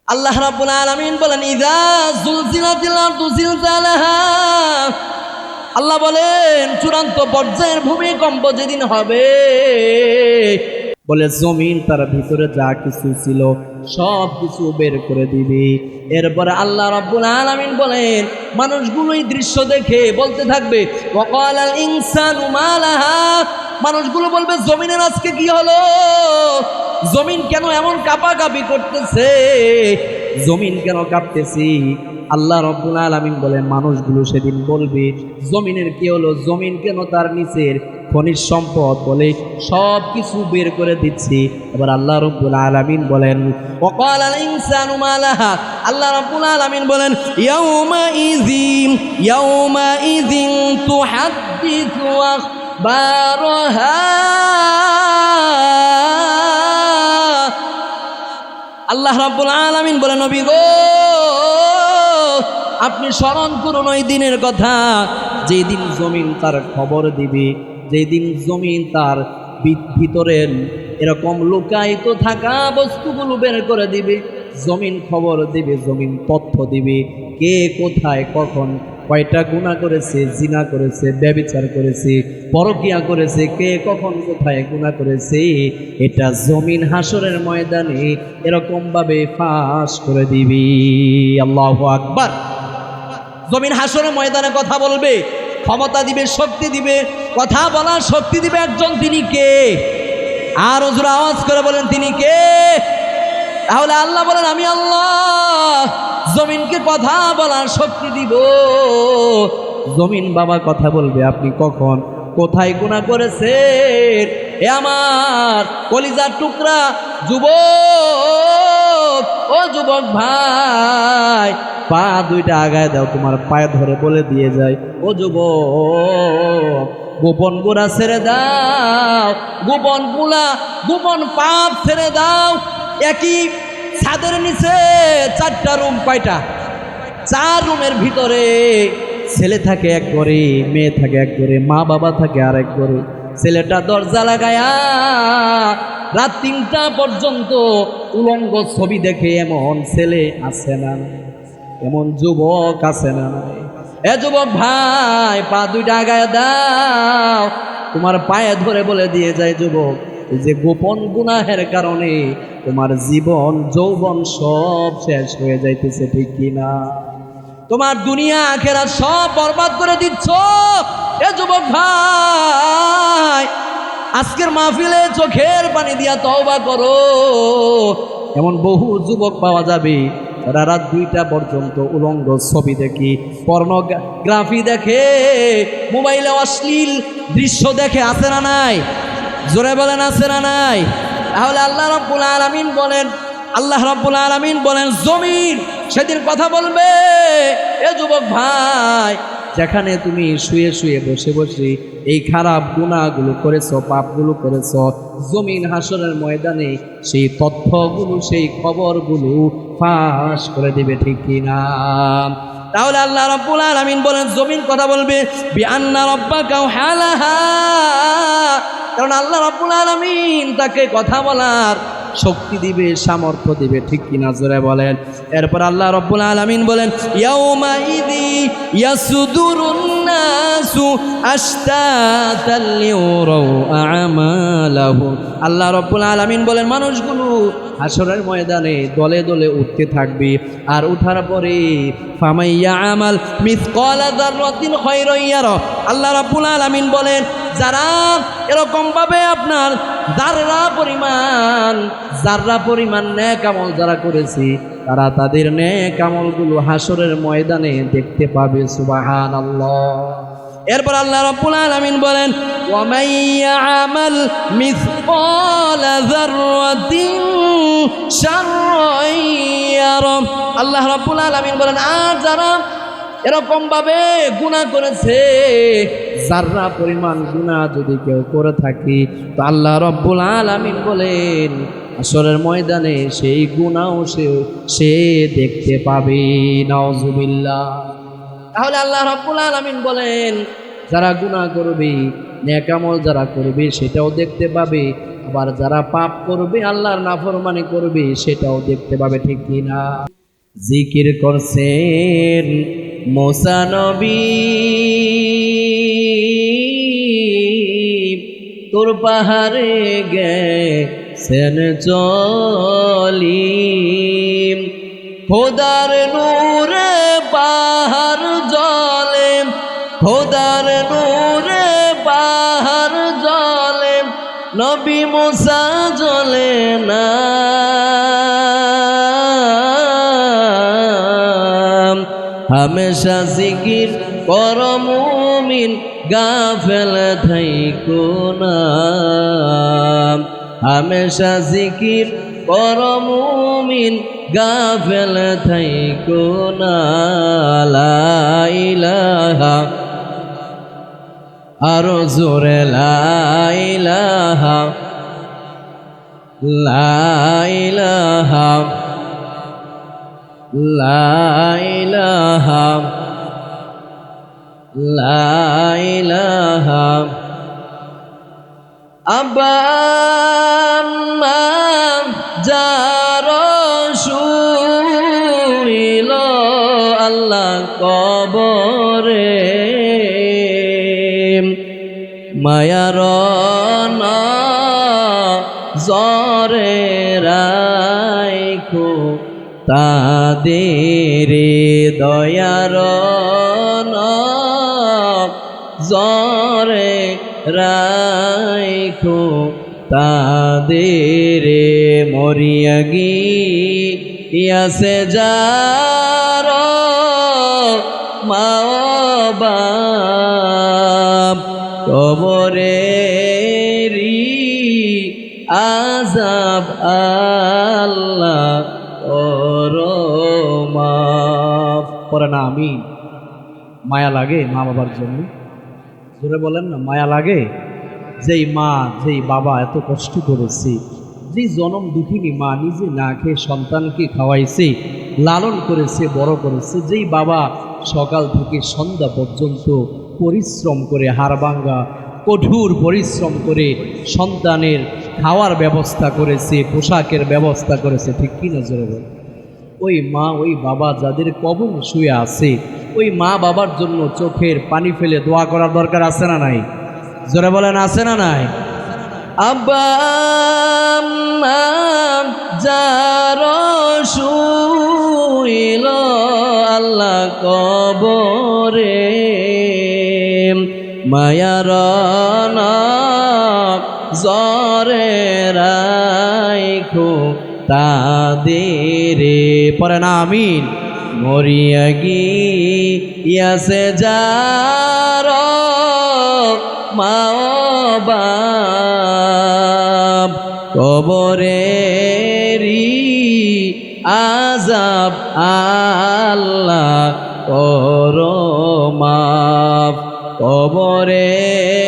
আল্লাহ রাব্বুল আলামিন বলেন ইযা যুলজিলাতিল আরদু জিলজালাহা। আল্লাহ বলেন চূড়ান্ত পর্যায়ের ভূমিকম্প যেদিন হবে, বলে জমিন তার ভিতরে যা কিছু ছিল সব কিছু বের করে দিবে। এরপরে আল্লাহ রাব্বুল আলামিন বলেন মানুষগুলো এই দৃশ্য দেখে বলতে থাকবে ওয়াকালাল ইনসানু মা লাহা। মানুষগুলো বলবে জমিনের আজকে কি হলো, জমিন কেন এমন কাঁপাকাঁপি করতেছে, জমিন কেন কাঁপতেছি। আল্লাহ রাব্বুল আলামিন বলেন মানুষগুলো সেদিন বলবে জমিনের কি হলো, জমিন কেন তার নিচের খনিজ সম্পদ বলে সব কিছু বের করে দিচ্ছি। এবার আল্লাহ রাব্বুল আলামিন বলেন ওয়াকালাল ইনসানু মা লাহা। আল্লাহ রাব্বুল আলামিন বলেন ইয়াউমা ইযিন তুহাদ্দিসু আখবারাহা। আল্লাহ রাব্বুল আলামিন বলেন নবী গো আপনি স্মরণ করুন ওই দিনের কথা, যেই দিন জমিন তার খবর দিবে, যেই দিন জমিন তার ভিতরের এরকম লুকায়িত থাকা বস্তুগুলো বের করে দিবে। জমিন খবর দিবে, জমিন তথ্য দিবে কে কোথায় কখন কয়টা গুনাহ করেছে, জিনা করেছে, ব্যভিচার করেছে, পরকিয়া করেছে, কে কখন কোথায় গুনাহ করেছে। এটা জমিন হাসরের ময়দানে এরকম ভাবে ফাঁস করে দিবি। আল্লাহু আকবার। জমিন হাসরের ময়দানে কথা বলবে, ক্ষমতা দিবে, শক্তি দিবে, কথা বলার শক্তি দিবে একজন, তিনি কে? আর জোরে আওয়াজ করে বলেন তিনি কে? তাহলে আল্লাহ বলেন আমি আল্লাহ জমিনকে কথা বলার শক্তি দিব। জমিন বাবা কথা বলবে আপনি কখন কোথায় গুনাহ করেছেন। এ আমার কলিজার টুকরা যুবক, ও যুবক ভাই পা দুইটা আগায় দাও, তোমার পায়ে ধরে বলে দিয়ে যায় ও যুবক গোপন গুনাহ ছেড়ে দাও, গোপন পাপ ছেড়ে দাও। একই ছাদের নিচে চারটা রুম, কয়টা? 4 রুমের ভিতরে ছেলে থাকে এক ঘরে, মেয়ে থাকে এক ঘরে, মা বাবা থাকে আর এক ঘরে। ছেলেটা দরজা লাগায়া রাত 3টা পর্যন্ত উলঙ্গ ছবি দেখে এমন ছেলে আছে না, এমন যুবক আছে না? এ যুবক ভাই পা দুইটা আগায় দাও, তোমার পায়ে ধরে বলে দিয়ে যায় যুবক এই যে গোপন গুনাহের কারণে তোমার জীবন যৌবন সব শেষ হয়ে যাইতেছে, ঠিক কিনা? তোমার দুনিয়া আখেরাত সব বরবাদ করে দিচ্ছ। এ যুবক ভাই আজকের মাহফিলে চোখের পানি দিয়া তওবা করো। এমন বহু যুবক পাওয়া যাবে যারা রাত 2টা পর্যন্ত উলঙ্গ ছবি দেখি, পর্নোগ্রাফি দেখে, মোবাইলে অশ্লীল দৃশ্য দেখে, আছে না নাই? জোরে বলেন আছে না নাই? তাহলে আল্লাহ রাব্বুল আলামিন বলেন জমিন সেদিন কথা বলবে। এ যুবক ভাই যেখানে তুমি শুয়ে শুয়ে বসে বসে এই খারাপ গুনাহগুলো করেছো, পাপগুলো করেছো, জমিন হাসরের ময়দানে সেই তথ্যগুলো, সেই খবরগুলো ফাঁস করে দিবে, ঠিক কিনা? তাহলে আল্লাহ রাব্বুল আলামিন বলেন জমিন কথা বলবে বিআন্না রাব্বাকা হালাহা, কারণ আল্লাহ রাব্বুল আলামিন তাকে কথা বলার শক্তি দিবে, সামর্থ্য দিবে, ঠিক কিনা? জোরে বলেন। এরপর আল্লাহ রাব্বুল আলামিন বলেন ইয়াউমা ইযি ইয়াসদুরুন নাসু আশতাতাল লিউরাউ আমালাহুম। আল্লাহ রাব্বুল আলামিন বলেন মানুষগুলো হাসরের ময়দানে দলে দলে উঠতে থাকবে, আর উঠার পরে ফামাইয়া আমাল মিসকালা যাররাতিন খায়রান ইয়ারা। আল্লাহ রাব্বুল আলামিন বলেন যারা এরকম ভাবে আপনার যাররা পরিমাণ নেক আমল যারা করেছে, তারা তাদের নেক আমলগুলো হাসরের ময়দানে দেখতে পাবে। সুবহানাল্লাহ। এরপর আল্লাহ রাব্বুল আলামিন বলেন ওয়া মাইয়ামাল মিসকালা যাররাতিন শাররান ইয়ারা। আল্লাহ রাব্বুল আলামিন বলেন আর যারা এরকম ভাবে গুনাহ করেছে, যাররা পরিমাণ গুনাহ যদি কেউ করে থাকে, তো আল্লাহ রাব্বুল আলামিন বলেন হাসরের ময়দানে সেই গুনাহ সে দেখতে পাবে। নাউজুবিল্লাহ। তাহলে আল্লাহ রাব্বুল আলামিন বলেন যারা গুনাহ করবে, নেক আমল যারা করবে সেটাও দেখতে পাবে, আবার যারা পাপ করবে, আল্লাহর নাফরমানি করবে, সেটাও দেখতে পাবে, ঠিক কিনা? জিকির করছেন মুসা নবী, তোর পাহাড়ে গেছেন চলি, খোদার নূরে পাহাড় জলে, খোদার নূরে পাহাড় জলে, নবী মুসা জ্বলে না। হামেশা জিকির কর মুমিন, গাফেল থাইকো না। হামেশা জিকির কর মুমিন, গাফেল থাইকো না। লা ইলাহা, আরো জোরে লা ইলাহা, লা ইলাহা, লা ইলাহা, লা ইলাহা। আব্বা আম্মা যার শুইল আল্লাহ কবরে, মায়ার নজরে রাখো তাদের, দয়ার নজরে রাখো তাদের, মরিয়া গিয়াছে যার মা বাপ, কবরেরি আযাব আল্লাহ করো মাফ। পড়ে না আমিন। মায়া লাগে মা বাবার জন্য? জোরে বলেন না, মায়া লাগে? যেই মা যেই বাবা এত কষ্ট করেছে, যেই জনম দুঃখিনী মা নিজে না খেয়ে সন্তানকে খাওয়াইছে, লালন করেছে, বড় করেছে, যেই বাবা সকাল থেকে সন্ধ্যা পর্যন্ত পরিশ্রম করে, হাড়ভাঙ্গা কঠোর পরিশ্রম করে সন্তানের খাওয়ার ব্যবস্থা করেছে, পোশাকের ব্যবস্থা করেছে, ঠিক কিনা জোরে বলেন? ওই মা ওই বাবা যাদের কবর শুয়ে আছে, ওই মা বাবার জন্য চোখের পানি ফেলে দোয়া করার দরকার আছে না নাই? জোরে বলেন, আছে না নাই? আব্বা আম্মা যার শুইল আল্লাহ কবরে, মায়ার নজরে রাখো তাদের, পড়ে না আমিন। মরিয়া গিয়াছে যার মা বাপ, কবরেরি আযাব আল্লাহ করো মাফ, কবরেরি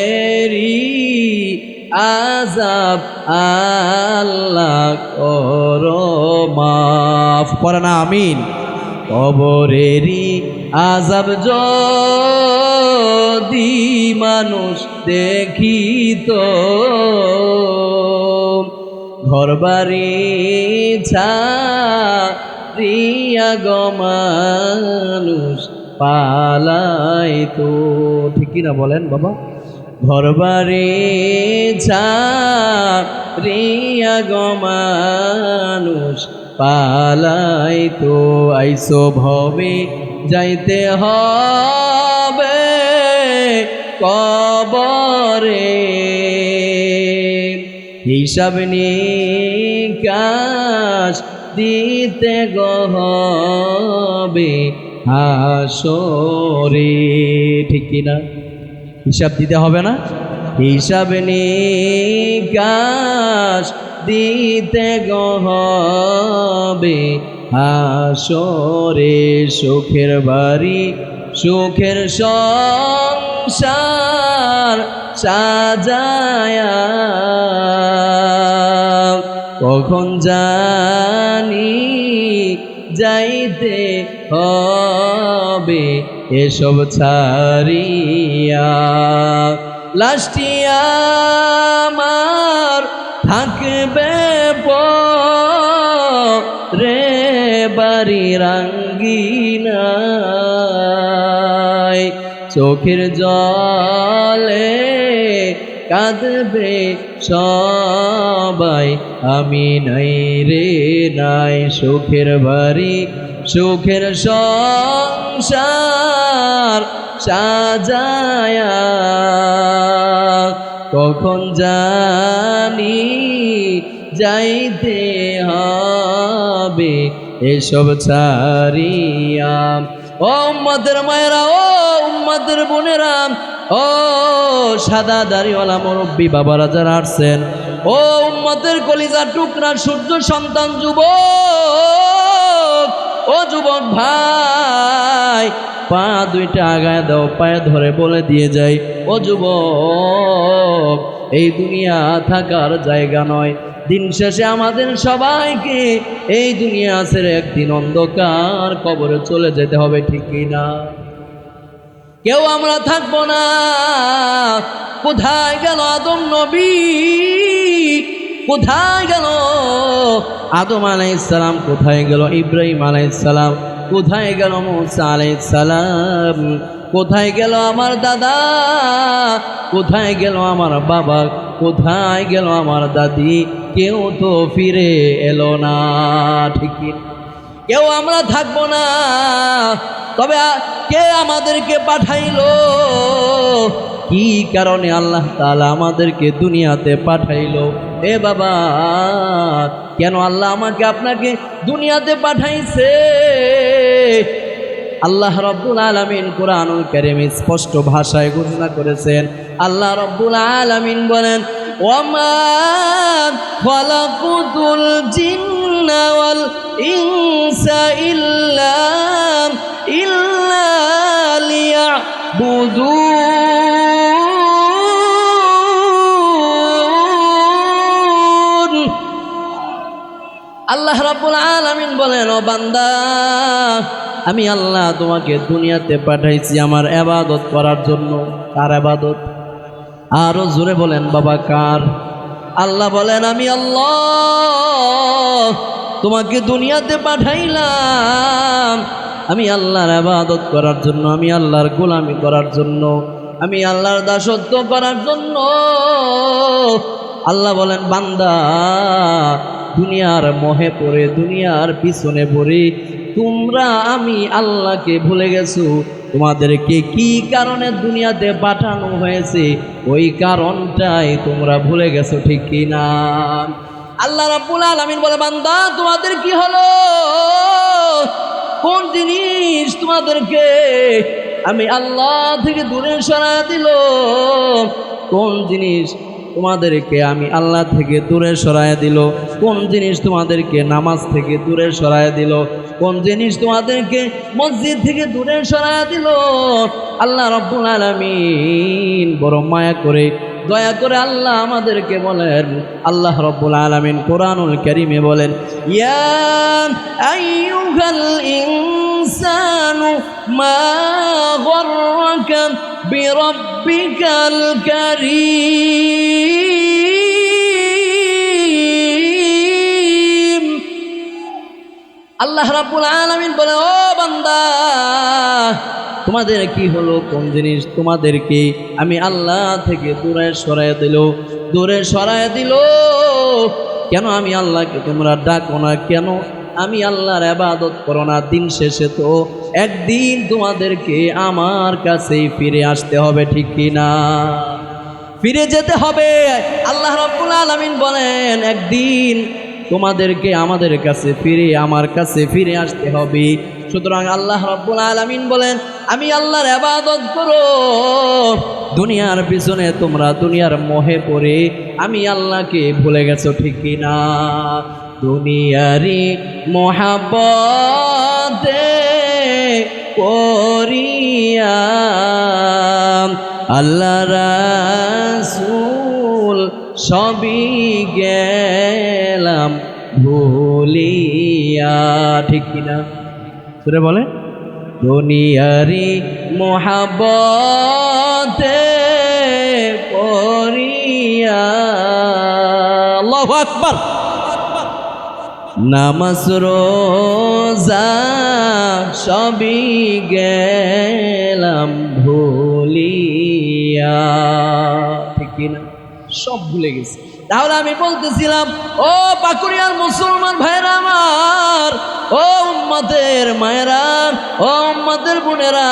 আযাব আল্লাহ করো মাফ, পড়ে না আমিন। কবরেরি আযাব যদি মানুষ দেখিত, ঘরবাড়ি ছাড়িয়া গো মানুষ পালাইতো, ঠিক কিনা বলেন বাবা? ঘরবাড়ি ছাড়িয়া গো মানুষ পালাইতো, আইসো ভবে যাইতে হবে কবরে, হিসাব নিকাশ দিতে গো হবে হাসরে, ঠিক কিনা? হিসাব দিতে হবে না? হিসাব নিকাশ দিতে গো হবে হাসরে, সুখের বাড়ি সুখের সংসার সাজায়া কখন জানি যাইতে হবে এসব ছাড়িয়া, লাশটি আমার থাকবে রে বাড়ি রাঙ্গিনায়, চোখের জলে কাঁদবে সবাই, আমি নাই রে নাই সুখের বাড়ি সুখের সংসার সাজায়া, কখন জানি যাইতে হবে এসব ছাড়িয়া। ও উম্মতের মায়েরা, ও উম্মতের বোনেরা, ও সাদা দাড়িওয়ালা মুরব্বী বাবারা যারা আসছেন, ও উম্মতের কলিজার টুকরা সূর্য সন্তান যুবক, ও যুবক ভাই, পা দুইটা আগায় দাও, পায়ে ধরে বলে দিয়ে যাই, ও যুবক, এই দুনিয়া থাকার জায়গা নয়। দিন শেষে আমাদের সবাইকে এই দুনিয়া ছেড়ে একদিন অন্ধকার কবরে চলে যেতে হবে, ঠিক কিনা? কেউ আমরা থাকবো না। কোথায় গেল আদম নবী? কোথায় গেল আদম আলাইহিস সালাম? কোথায় গেল ইব্রাহিম আলাইহিস সালাম? কোথায় গেল মুসা আলাইহিস সালাম? কোথায় গেল আমার দাদা? কোথায় গেল আমার বাবা? কোথায় গেল আমার দাদি? কেউ তো ফিরে এলো না, ঠিক কি? কেউ আমরা থাকবো না। তবে কে আমাদেরকে পাঠাইলো? কি কারণে আল্লাহ তাআলা আমাদেরকে দুনিয়াতে পাঠাইলো? এ বাবা, কেন আল্লাহ আমাকে আপনাকে দুনিয়াতে পাঠাইছে? আল্লাহ রব্বুল আলামিন কুরআনুল কারীমে স্পষ্ট ভাষায় ঘোষণা করেছেন। আল্লাহ রব্বুল আলামিন বলেন, ওয়ামা খালাকুতুল জিন্না ওয়াল ইনসা ইল্লা লিয়াবুদুন। আল্লাহ রাব্বুল আলামিন বলেন, ও বান্দা, আমি আল্লাহ তোমাকে দুনিয়াতে পাঠাইছি আমার ইবাদত করার জন্য। কার ইবাদত? আরো জোরে বলেন বাবা, কার? আল্লাহ বলেন, আমি আল্লাহ তোমাকে দুনিয়াতে পাঠাইলাম আমি আল্লাহর ইবাদত করার জন্য, আমি আল্লাহর গোলামি করার জন্য, আমি আল্লাহর দাসত্ব করার জন্য। আল্লাহ বলেন, বান্দা, দুনিয়ার মোহে পড়ে, দুনিয়ার পিছনে পড়ে তোমরা আমি আল্লাহকে ভুলে গেছো। তোমাদেরকে কি কারণে দুনিয়াতে পাঠানো হয়েছে ওই কারণটাই তোমরা ভুলে গেছো, ঠিক কি না? আল্লাহ রাব্বুল আলামিন বলে, বান্দা, তোমাদের কি হলো? কোন জিনিস তোমাদেরকে আমি আল্লাহ থেকে দূরে সরায় দিল? কোন জিনিস তোমাদেরকে আমি আল্লাহ থেকে দূরে সরায় দিল? কোন জিনিস তোমাদেরকে নামাজ থেকে দূরে সরায় দিল? কোন জিনিস তোমাদেরকে মসজিদ থেকে দূরে সরায় দিল? আল্লাহ রাব্বুল আলামিন বড় মায়া করে, দয়া করে আল্লাহ আমাদেরকে বলেন। আল্লাহ রাব্বুল আলামিন কোরআনুল কারীমে বলেন, ইয়া আইয়ুহাল ইনসানু মা গররাকা বিরাব্বিকাল কারীম। আল্লাহ রাব্বুল আলামিন বলে, ও বান্দা, তোমাদের কি হলো? কোন জিনিস তোমাদেরকে আমি আল্লাহ থেকে দূরে সরায় দিল? দূরে সরায় দিল কেন? আমি আল্লাহকে তোমরা ডাকো না কেন? আমি আল্লাহর ইবাদত করো না? দিন শেষে তো একদিন তোমাদেরকে আমার কাছেই ফিরে আসতে হবে, ঠিক কি না? ফিরে যেতে হবে। আল্লাহ রাব্বুল আলামিন বলেন, একদিন তোমাদেরকে আমাদের কাছে ফিরে, আমার কাছে ফিরে আসতে হবে। সুতরাং আল্লাহ রাব্বুল আলামিন বলেন, আমি আল্লাহর ইবাদত করো। দুনিয়ার পিছনে তোমরা দুনিয়ার মোহে পড়ে আমি আল্লাহকে ভুলে গেছো, ঠিক কি না? দুনিয়ারি মোহাব্বতে পড়িয়া আল্লাহ রাসূল সবই গেলাম ভুলিয়া, ঠিক কিনা? সুরে বলে, দুনিয়ারি মোহাব্বতে পড়িয়া আল্লাহু আকবার। নামাজ রোজা সবই গেলাম ভুলিয়া, ঠিক কিনা? সব ভুলে গেছি। তাহলে আমি বলতেছিলাম, ও পাকুড়িয়ার মুসলমান ভাইরা আমার, ও উম্মতের মায়েরা, ও উম্মতের বোনেরা,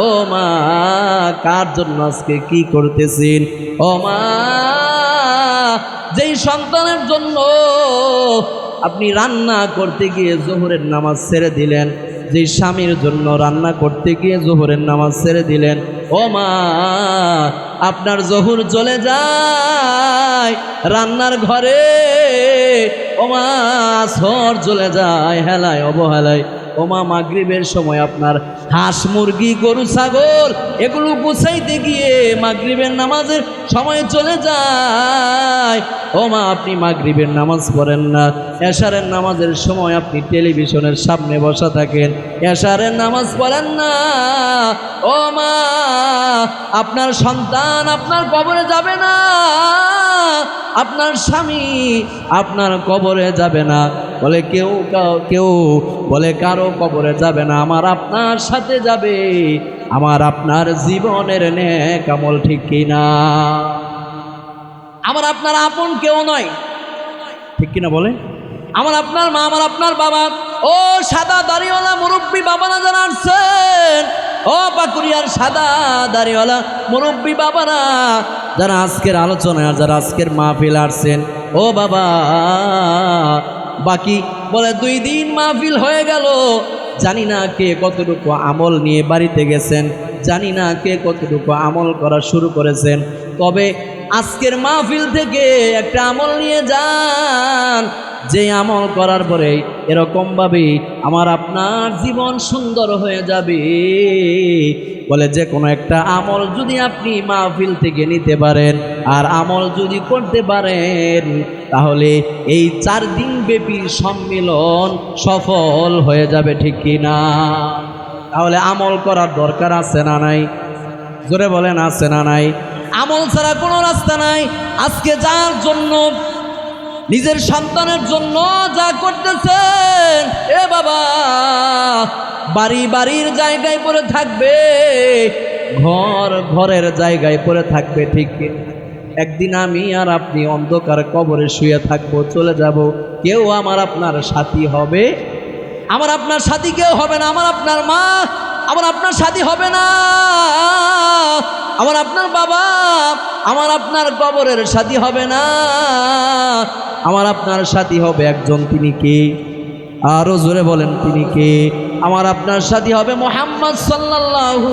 ও মা, কার জন্য আজকে কি করতেছেন? ও মা, যেই সন্তানের জন্য আপনি রান্না করতে গিয়ে জোহরের নামাজ ছেড়ে দিলেন, যেই স্বামীর জন্য রান্না করতে গিয়ে জোহরের নামাজ ছেড়ে দিলেন, ও মা, আপনার জোহর চলে যায় রান্নার ঘরে, ও মা, আসর চলে যায় হেলায় অবহেলায়, ও মা, মাগরিবের সময় আপনার হাঁস মুরগি গরু ছাগল এগুলো গুছাইতে গিয়ে মাগরিবের নামাজের সময় চলে যায়, ও মা, আপনি মাগরিবের নামাজ পড়েন না, এশারের নামাজের সময় আপনি টেলিভিশনের সামনে বসা থাকেন, এশারের নামাজ পড়েন না, ও মা, আপনার সন্তান আপনার কবরে যাবে না, আপনার স্বামী আপনার কবরে যাবে না, বলে কেউ বলে কারো কবরে যাবে না, আমার আপনার সাথে যাবে, আমার আপনার জীবনের নেক আমল, ঠিক কিনা? আমার আপনার আপন কেউ নয়, ঠিক কিনা বলে? আমার আপনার মা, আমার আপনার বাবা, ও সাদা দাড়িওয়ালা মুরব্বী বাবারা যারা আসছেন, ও পাকুড়িয়ার সাদা দাড়িওয়ালা মুরব্বী বাবারা যারা আজকের আলোচনায়, যারা আজকের মাহফিল আসছেন, ও বাবা, বাকি বলে 2 দিন মাহফিল হয়ে গেল, জানি না কে কতটুকু আমল নিয়ে বাড়িতে গেছেন, জানি না কে কতটুকু আমল করা শুরু করেছেন, তবে আজকের মাহফিল থেকে একটা আমল নিয়ে যান, যে আমল করার পরে এরকমভাবে আমার আপনার জীবন সুন্দর হয়ে যাবে। বলে যে কোনো একটা আমল যদি আপনি মাহফিল থেকে নিতে পারেন আর আমল যদি করতে পারেন, তাহলে এই 4 দিন ব্যাপী সম্মিলন সফল হয়ে যাবে, ঠিক কিনা? তাহলে আমল করার দরকার আছে না নাই? জোরে বলেন, আছে না নাই? আমল ছাড়া কোনো রাস্তা নাই। আজকে যার জন্য, নিজের সন্তানের জন্য যা করতেছেন, এ বাবা, বাড়ির জায়গায় পড়ে থাকবে, ঘরের জায়গায় পড়ে থাকবে, ঠিক কিনা? একদিন আমি আর আপনি অন্ধকার কবরে শুয়ে থাকবো, চলে যাব, কেউ আমার আপনার সাথী হবে? আমার আপনার সাথী কেউ হবে না। আমার আপনার মা আমার আপনার সাথী হবে না, আমার আপনার বাবা আমার আপনার কবরের সাথী হবে না। আমার আপনার সাথী হবে একজন, তিনি কে? আরো জোরে বলেন, তিনি কে? আমার আপনার সাথী হবে মুহাম্মদ সাল্লাল্লাহু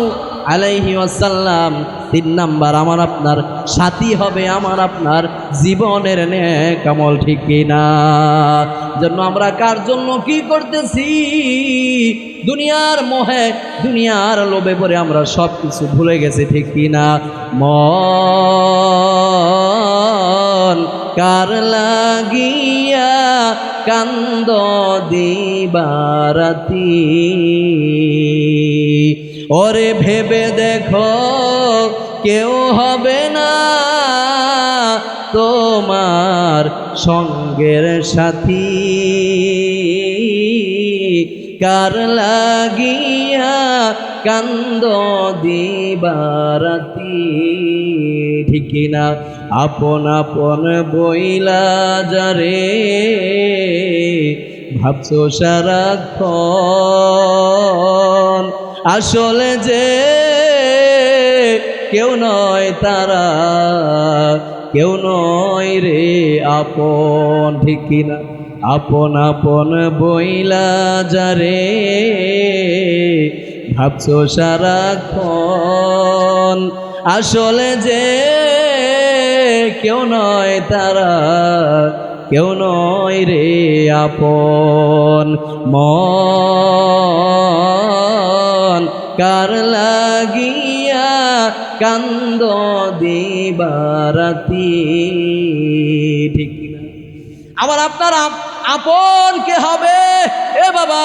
আলাইহি ওয়াসাল্লাম। 3 নাম্বার, আমার আপনার সাথী হবে আমার আপনার জীবনের নেক আমল, ঠিক কিনা? জন্য আমরা কার জন্য কি করতেছি? দুনিয়ার মোহে, দুনিয়ার লোভে পড়ে আমরা সব কিছু ভুলে গেছি, ঠিক কিনা? মন কার লাগিয়া কান্দ দিবারাতি, ওরে ভেবে দেখো কেউ হবে না তোমার সঙ্গের সাথী, কার লাগিয়া কান্দ দিবারাতি, ঠিক কিনা? আপন আপন বইলা যারে ভাবছো সারাক্ষণ, আসলে যে কেউ নয় তারা, কেউ নয় রে আপন, ঠিক কিনা? আপন আপন বইলা যারে ভাবছো সারাক্ষণ, আসলে যে কেউ নয় তারা, কেউ নয় রে আপন। মন কার লাগিয়া কান্দ দিবারাতি, ঠিক কিনা? আমার আপনার আপন কে হবে? এ বাবা,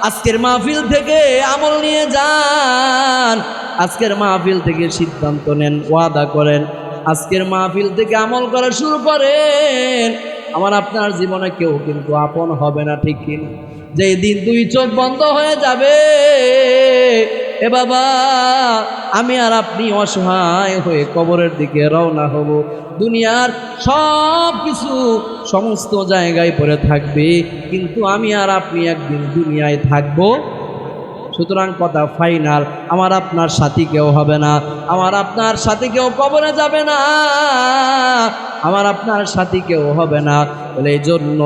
আজকের মাহফিল থেকে আমল নিয়ে যান, আজকের মাহফিল থেকে সিদ্ধান্ত নেন, ওয়াদা করেন, আজকের মাহফিল থেকে আমল করা শুরু করেন, আমার আপনার জীবনে কেউ কিন্তু আপন হবে না, ঠিক কিনা? যেই দিন দুই চোখ বন্ধ হয়ে যাবে, এ বাবা আমি আর আপনি অসহায় হয়ে কবরের দিকে রওনা হব। দুনিয়ার সব কিছু সমস্ত জায়গায় পড়ে থাকবে, কিন্তু আমি আর আপনি একদিন দুনিয়ায় থাকবো। সুতরাং কথা ফাইনাল, আমার আপনার সাথী কেউ হবে না, আমার আপনার সাথী কেউ কবরে যাবে না, আমার আপনার সাথী কেউ হবে না। বলে এই জন্য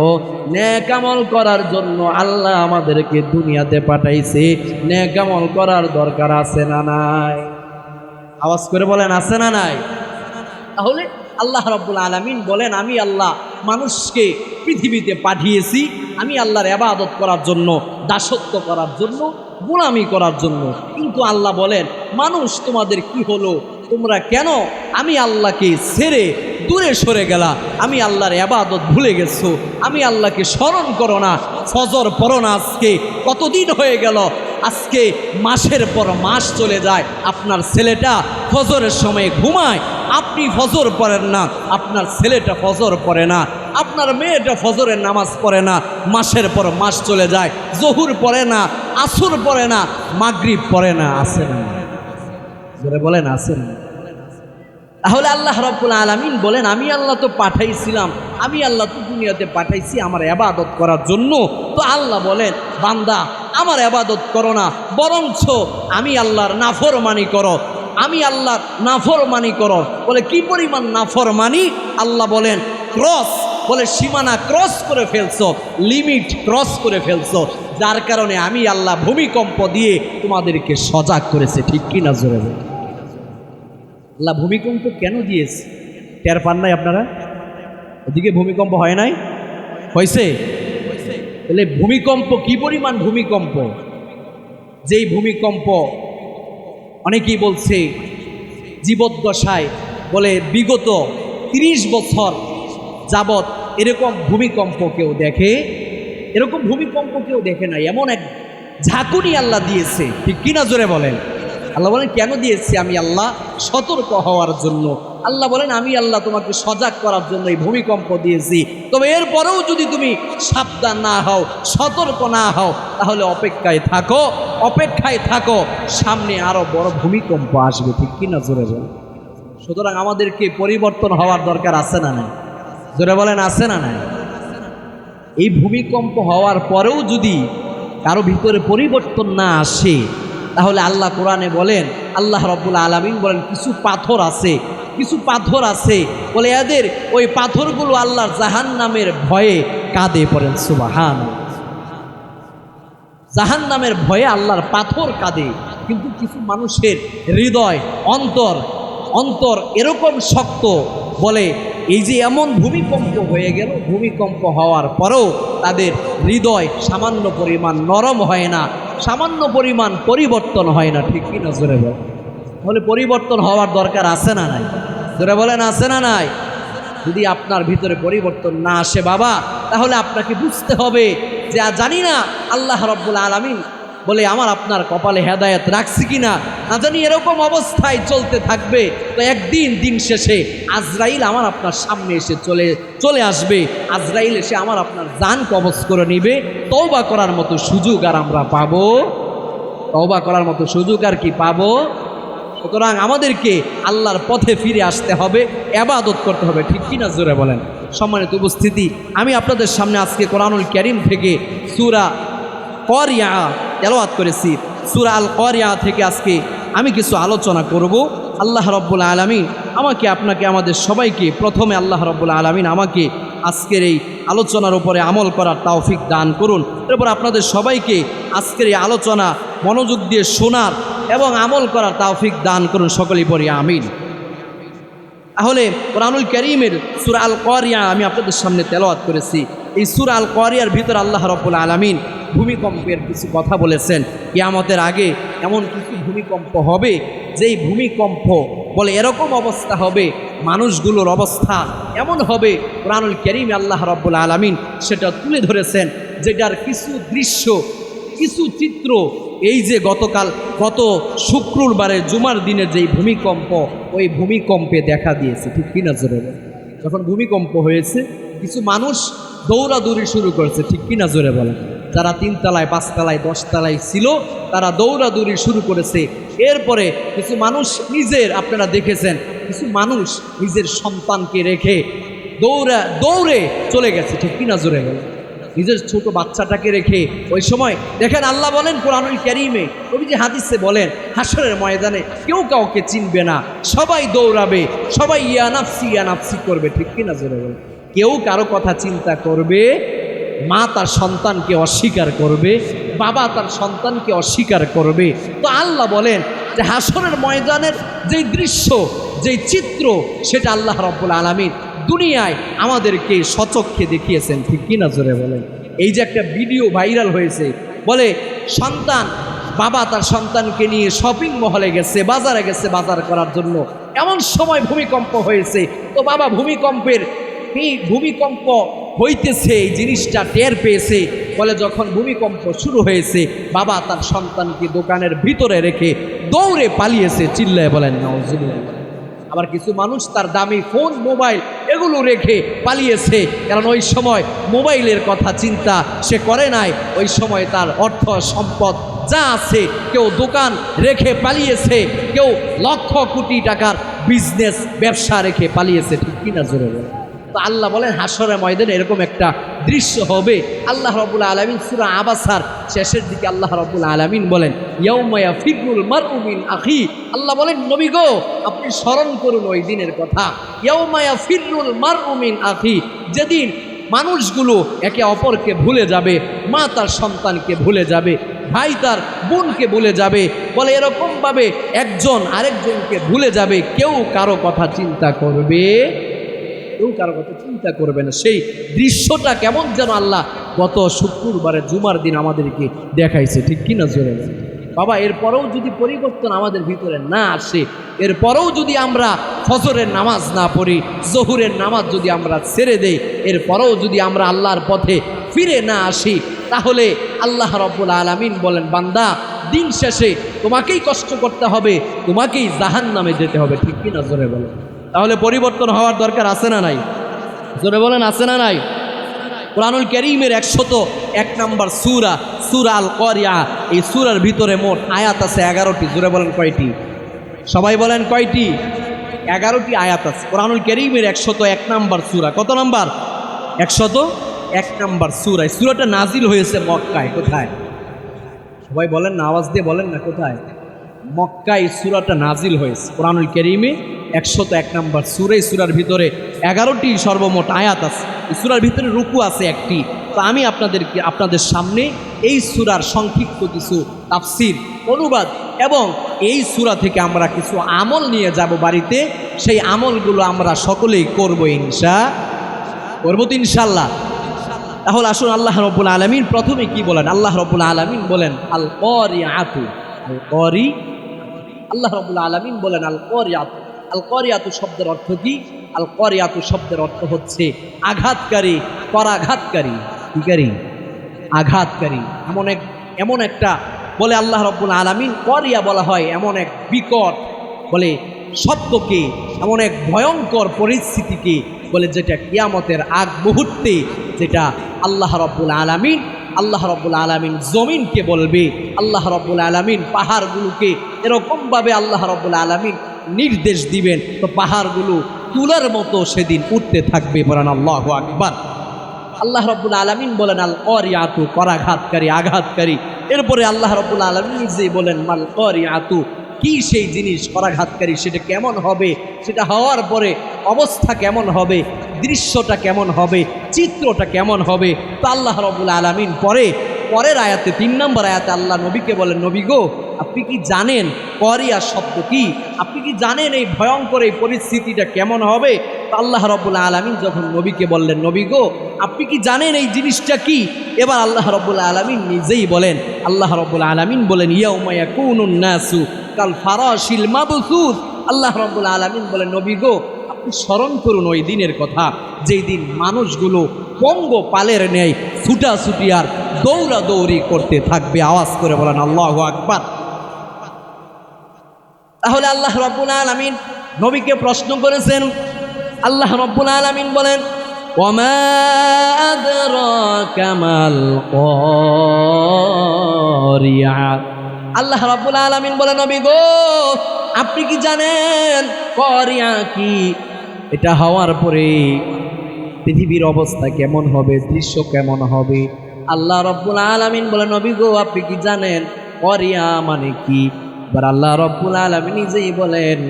নেক আমল করার জন্য আল্লাহ আমাদেরকে দুনিয়াতে পাঠাইছে। নেক আমল করার দরকার আছে না নাই? আওয়াজ করে বলেন, আছে না নাই? তাহলে আল্লাহ রাব্বুল আলামিন বলেন, আমি আল্লাহ মানুষকে পৃথিবীতে পাঠিয়েছি আমি আল্লাহর ইবাদত করার জন্য, দাসত্ব করার জন্য, গোলামি করার জন্য। কিন্তু আল্লাহ বলেন, মানুষ তোমাদের কি হলো? তোমরা কেন আমি আল্লাহকে ছেড়ে দূরে সরে গেলা? আমি আল্লাহর ইবাদত ভুলে গেছো, আমি আল্লাহকে স্মরণ করো না, ফজর পড়ো না। আজকে কতদিন হয়ে গেল, আজকে মাসের পর মাস চলে যায়, আপনার ছেলেটা ফজরের সময় ঘুমায়, আপনি ফজর পড়েন না, আপনার ছেলেটা ফজর পড়ে না, আপনার মেয়েটা ফজরের নামাজ পড়ে না, মাসের পর মাস চলে যায়, জহুর পড়ে না, আসর পড়ে না, মাগরিব পড়ে না। আছে না? জোরে বলেন, আছে না? তাহলে আল্লাহ রাব্বুল আলামিন বলেন, আমি আল্লাহ তো পাঠাইছিলাম, আমি আল্লাহ তো দুনিয়াতে পাঠাইছি আমার ইবাদত করার জন্য। তো আল্লাহ বলেন, বান্দা আমার ইবাদত করো না, বরঞ্চ আমি আল্লাহর নাফরমানি করো, আমি আল্লাহর নাফরমানি করো। বলে কি পরিমাণ নাফরমানি? আল্লাহ বলেন ক্রস, বলে সীমানা ক্রস করে ফেলছো, লিমিট ক্রস করে ফেলছো, যার কারণে আমি আল্লাহ ভূমিকম্প দিয়ে তোমাদেরকে সজাগ করেছে। ঠিক কি না? জোরে বলে। আল্লাহ ভূমিকম্প কেন দিয়েছে টের পান নাই আপনারা? ওদিকে ভূমিকম্প হয় নাই? হয়েছে? তাহলে ভূমিকম্প কি পরিমাণ ভূমিকম্প? যেই ভূমিকম্প অনেকেই বলছে জীবদ্দশায়, বলে বিগত 30 বছর যাবৎ এরকম ভূমিকম্প কেউ দেখে, এরকম ভূমিকম্প কেউ দেখে নাই। এমন এক ঝাঁকুনি আল্লাহ দিয়েছে। ঠিক কিনা? জোরে বলেন। আল্লাহ বলেন কেন দিয়েছি? আমি আল্লাহ সতর্ক হওয়ার জন্য। আল্লাহ বলেন আমি আল্লাহ তোমাকে সজাগ করার জন্য এই ভূমিকম্প দিয়েছি। তবে এরপরেও যদি তুমি সাবধান না হও, সতর্ক না হও, তাহলে অপেক্ষায় থাকো, অপেক্ষায় থাকো, সামনে আরো বড় ভূমিকম্প আসবে। ঠিক কিনা? জোরে বলেন। সুতরাং আমাদেরকে পরিবর্তন হওয়ার দরকার আছে না নাই? জোরে বলেন, আছে না নাই? এই ভূমিকম্প হওয়ার পরেও যদি কারো ভিতরে পরিবর্তন না আসে, তাহলে আল্লাহ কোরআনে বলেন, আল্লাহ রাব্বুল আলামিন বলেন কিছু পাথর আছে, কিছু পাথর আছে, বলে এদের ওই পাথরগুলো আল্লাহর জাহান্নামের ভয়ে কাঁদে। পড়েন সুবহানাল্লাহ। জাহান্নামের ভয়ে আল্লাহর পাথর কাঁদে। কিন্তু কিছু মানুষের হৃদয়, অন্তর অন্তর এরকম শক্ত, বলে এই যে এমন ভূমিকম্প হয়ে গেল, ভূমিকম্প হওয়ার পরেও তাদের হৃদয় সামান্য পরিমাণ নরম হয় না, সামান্য পরিমাণ পরিবর্তন হয় না। ঠিক কিনা? জোরে বল। তাহলে পরিবর্তন হওয়ার দরকার আছে না নাই? জোরে বলেন, আছে না নাই? যদি আপনার ভিতরে পরিবর্তন না আসে বাবা, তাহলে আপনাকে বুঝতে হবে যে জানি না আল্লাহ রাব্বুল আলামিন বলে আমার আপনার কপালে হেদায়েত রাখছি কিনা, না জানি এরকম অবস্থায় চলতে থাকবে। তো একদিন দিন শেষে আজরাইল আমার আপনার সামনে এসে চলে আসবে। আজরাইল এসে আমার আপনার জান কবজ করে নিবে। তওবা করার মতো সুযোগ আর আমরা পাবো? তওবা করার মতো সুযোগ আর কি পাবো? সুতরাং আমাদেরকে আল্লাহর পথে ফিরে আসতে হবে, ইবাদত করতে হবে। ঠিক কিনা? জোরে বলেন। সম্মানিত উপস্থিতি, আমি আপনাদের সামনে আজকে কোরআনুল কারীম থেকে সূরা কারিয়া তেলাওয়াত করেছি। সূরা আল কারিয়া থেকে আজকে আমি কিছু আলোচনা করব। আল্লাহ রাব্বুল আলামিন আমাকে, আপনাকে, আমাদের সবাইকে, প্রথমে আল্লাহ রাব্বুল আলামিন আমাকে আজকের এই আলোচনার উপরে আমল করার তৌফিক দান করুন। এরপর আপনাদের সবাইকে আজকের এই আলোচনা মনোযোগ দিয়ে শোনার এবং আমল করার তৌফিক দান করুন। সকলেই পড়ি আমিন। তাহলে কোরআনুল কারীমের সূরা আল কারিয়া আমি আপনাদের সামনে তেলাওয়াত করেছি। এই সূরা আল কারিয়ার ভিতর আল্লাহ রাব্বুল আলামিন ভূমিকম্পের কিছু কথা বলেছেন। কিয়ামতের আগে এমন কিছু ভূমিকম্প হবে, যেই ভূমিকম্প বলে এরকম অবস্থা হবে, মানুষগুলোর অবস্থা এমন হবে, কোরআনুল কারীমে আল্লাহ রাব্বুল আলামিন সেটা তুলে ধরেছেন, যেটার কিছু দৃশ্য, কিছু চিত্র এই যে গত শুক্রবারে জুমার দিনের যেই ভূমিকম্প, ওই ভূমিকম্পে দেখা দিয়েছে, ঠিক কিনা জোরে বলেন? যখন ভূমিকম্প হয়েছে কিছু মানুষ দৌড়াদৌড়ি শুরু করেছে, ঠিক কিনা জোরে বলেন? যারা 3 তলায় 5 তলায় 10 তলায় ছিল তারা দৌড়াদৌড়ি শুরু করেছে। এরপরে কিছু মানুষ আপনারা দেখেছেন, কিছু মানুষ নিজের সন্তানকে রেখে দৌড়ে চলে গেছে, ঠিক কিনা জোরে বলেন? নিজের ছোট বাচ্চাটাকে রেখে ওই সময় দেখেন আল্লাহ বলেন কোরআনুল কারীমে, নবীজি হাদিসে বলেন, হাসরের ময়দানে কেউ কাউকে চিনবে না, সবাই দৌড়াবে, সবাই ইয়া নাফসি করবে, ঠিক কিনা জোরে বলেন? কেউ কারো কথা চিন্তা করবে, মা তার সন্তানকে অস্বীকার করবে, বাবা তার সন্তানকে অস্বীকার করবে। তো আল্লাহ বলেন যে হাসরের ময়দানের যেই দৃশ্য, যেই চিত্র, সেটা আল্লাহ রাব্বুল আলামিন দুনিয়ায় আমাদেরকে সচক্ষে দেখিয়েছেন, ঠিক কিনা জোরে বলেন? এই যে একটা ভিডিও ভাইরাল হয়েছে, বলে বাবা তার সন্তানকে নিয়ে শপিং মহলে গেছে, বাজারে গেছে বাজার করার জন্য, এমন সময় ভূমিকম্প হয়েছে। তো বাবা ভূমিকম্প হইতেছে এই জিনিসটা টের পেয়েছে, বলে যখন ভূমিকম্প শুরু হয়েছে বাবা তার সন্তানকে দোকানের ভিতরে রেখে দৌড়ে পালিয়েছে, চিল্লায় বলেন নাউজুবিল্লাহ। আবার কিছু মানুষ তার দামি ফোন, মোবাইল এগুলো রেখে পালিয়েছে, কারণ ওই সময় মোবাইলের কথা চিন্তা সে করে নাই। ওই সময় তার অর্থ সম্পদ যা আছে, কেউ দোকান রেখে পালিয়েছে, কেউ লক্ষ কোটি টাকার বিজনেস ব্যবসা রেখে পালিয়েছে, ঠিক কিনা জোরে বলে? তো আল্লাহ বলেন হাসরের ময়দানে এরকম একটা দৃশ্য হবে। আল্লাহ রাব্বুল আলামিন সূরা আবাসার শেষের দিকে আল্লাহ রাব্বুল আলামিন বলেন ইয়াউমা ইয়াফিরুল মারউ মিন আখি। আল্লাহ বলেন নবী গো, আপনি স্মরণ করুন ওই দিনের কথা। ইয়াউমা ইয়াফিরুল মারউ মিন আখি, যেদিন মানুষগুলো একে অপরকে ভুলে যাবে, মা তার সন্তানকে ভুলে যাবে, ভাই তার বোনকে ভুলে যাবে। বলে এরকমভাবে একজন আরেকজনকে ভুলে যাবে, কেউ কারো কথা চিন্তা করবে, কেউ কারো কথা চিন্তা করবে না। সেই দৃশ্যটা কেমন যেন আল্লাহ গত শুক্রবারে জুমার দিন আমাদেরকে দেখাইছে, ঠিক কিনা জোরে বলেন? বাবা, এরপরেও যদি পরিবর্তন আমাদের ভিতরে না আসে, এরপরেও যদি আমরা ফজরের নামাজ না পড়ি, জোহরের নামাজ যদি আমরা ছেড়ে দেই, এরপরেও যদি আমরা আল্লাহর পথে ফিরে না আসি, তাহলে আল্লাহ রাব্বুল আলামিন বলেন বান্দা, দিন শেষে তোমাকেই কষ্ট করতে হবে, তোমাকেই জাহান্নামে যেতে হবে, ঠিক কিনা জোরে বলেন? তাহলে পরিবর্তন হওয়ার দরকার আছে না নাই? জোরে বলেন, আছে না নাই? কুরআনুল কারীমের 101 নম্বর সূরা আল কারিয়া, এই সূরার ভিতরে মোট আয়াত আছে 11টি। জোরে বলেন কয়টি? সবাই বলেন কয়টি? 11টি আয়াত আছে কুরআনুল কারীমের 101 নম্বর সূরা। কত নম্বর? 101 নম্বর সূরা। এই সূরাটা নাজিল হয়েছে মক্কায়। কোথায়? সবাই বলেন না, আওয়াজ দিয়ে বলেন না, কোথায়? মক্কায় সূরাটা নাজিল হয়েছে। কুরআনুল কারীমে 101 নম্বর সূরা। এই সূরার ভিতরে 11টি সর্বমোট আয়াত আছে। এই সূরার ভিতরে রুকু আছে একটি। তো আমি আপনাদের সামনে এই সূরার সংক্ষিপ্ত কিছু তাফসীর, অনুবাদ এবং এই সূরা থেকে আমরা কিছু আমল নিয়ে যাব বাড়িতে। সেই আমলগুলো আমরা সকলেই করব ইনশাআল্লাহ। তাহলে আসুন আল্লাহ রাব্বুল আলামিন প্রথমে কি বলেন? আল্লাহ রাব্বুল আলামিন বলেন আল কারিআতু। আল্লাহ রাব্বুল আলামিন বলেন আল কারিআতু। আল কারিআতু শব্দের অর্থ কি? আল কারিআতু শব্দের অর্থ হচ্ছে আঘাতকারী, পরাঘাতকারী। কি? আঘাতকারী। এমন একটা বলে আল্লাহ রাব্বুল আলামিন কারিয়া বলা হয় এমন এক বিকট বলে শব্দকে, এমন এক ভয়ঙ্কর পরিস্থিতিকে বলে, যেটা কিয়ামতের আগ মুহূর্তে যেটা আল্লাহ রাব্বুল আলামিন জমিনকে বলবে, আল্লাহ রাব্বুল আলামিন পাহাড়গুলোকে এরকমভাবে আল্লাহ রাব্বুল আলামিন নির্দেশ দিবেন, তো পাহাড়গুলো তুলার মতো সেদিন উঠতে থাকবে। বলেন আল্লাহু আকবার। আল্লাহ রাব্বুল আলামিন বলেন আল কারিআতু, পরাঘাতকারী, আঘাতকারী। এরপরে আল্লাহ রাব্বুল আলামিন নিজেই বলেন মাল কারিআতু, কি সেই জিনিস পরাঘাতকারী, সেটা কেমন হবে, সেটা হওয়ার পরে অবস্থা কেমন হবে, দৃশ্যটা কেমন হবে, চিত্রটা কেমন হবে। তো আল্লাহ রাব্বুল আলামিন পরের আয়াতে 3 নম্বর আয়াতে আল্লাহ নবীকে বলেন নবী গো, আপনি কি জানেন কারিয়া শব্দ কি? আপনি কি জানেন এই ভয়ঙ্কর এই পরিস্থিতিটা কেমন হবে? তো আল্লাহ রাব্বুল আলামিন যখন নবীকে বললেন নবী গো, আপনি কি জানেন এই জিনিসটা কি? এবার আল্লাহ রাব্বুল আলামিন নিজেই বলেন, আল্লাহ রাব্বুল আলামিন বলেন ইয়াউমা ইয়াকুনুন নাসু কাল ফারাশিল মাবসুস। আল্লাহ রাব্বুল আলামিন বলেন নবী গো, আপনি স্মরণ করুন ওই দিনের কথা, যেই দিন মানুষগুলো পঙ্গপালের নেই ছুটাছুটি আর দৌড়াদৌড়ি করতে থাকবে। আওয়াজ করে বলেন আল্লাহু আকবার। তাহলে আল্লাহ রাব্বুল আলামিন নবীকে প্রশ্ন করেছেন। আল্লাহ রাব্বুল আলামিন বলেন ওয়ামা আদরাকা মাল কারিয়া। আল্লাহ রাব্বুল আলামিন বলেন নবী গো আপনি কি জানেন কারিয়া কি? এটা হওয়ার পরে পৃথিবীর অবস্থা কেমন হবে, দৃশ্য কেমন হবে? আল্লাহ রাব্বুল আলামিন বলেন নবী গো আপনি কি জানেন কারিয়া মানে কি? এবার আল্লাহ রাব্বুল আলামিন নিজেই বলেন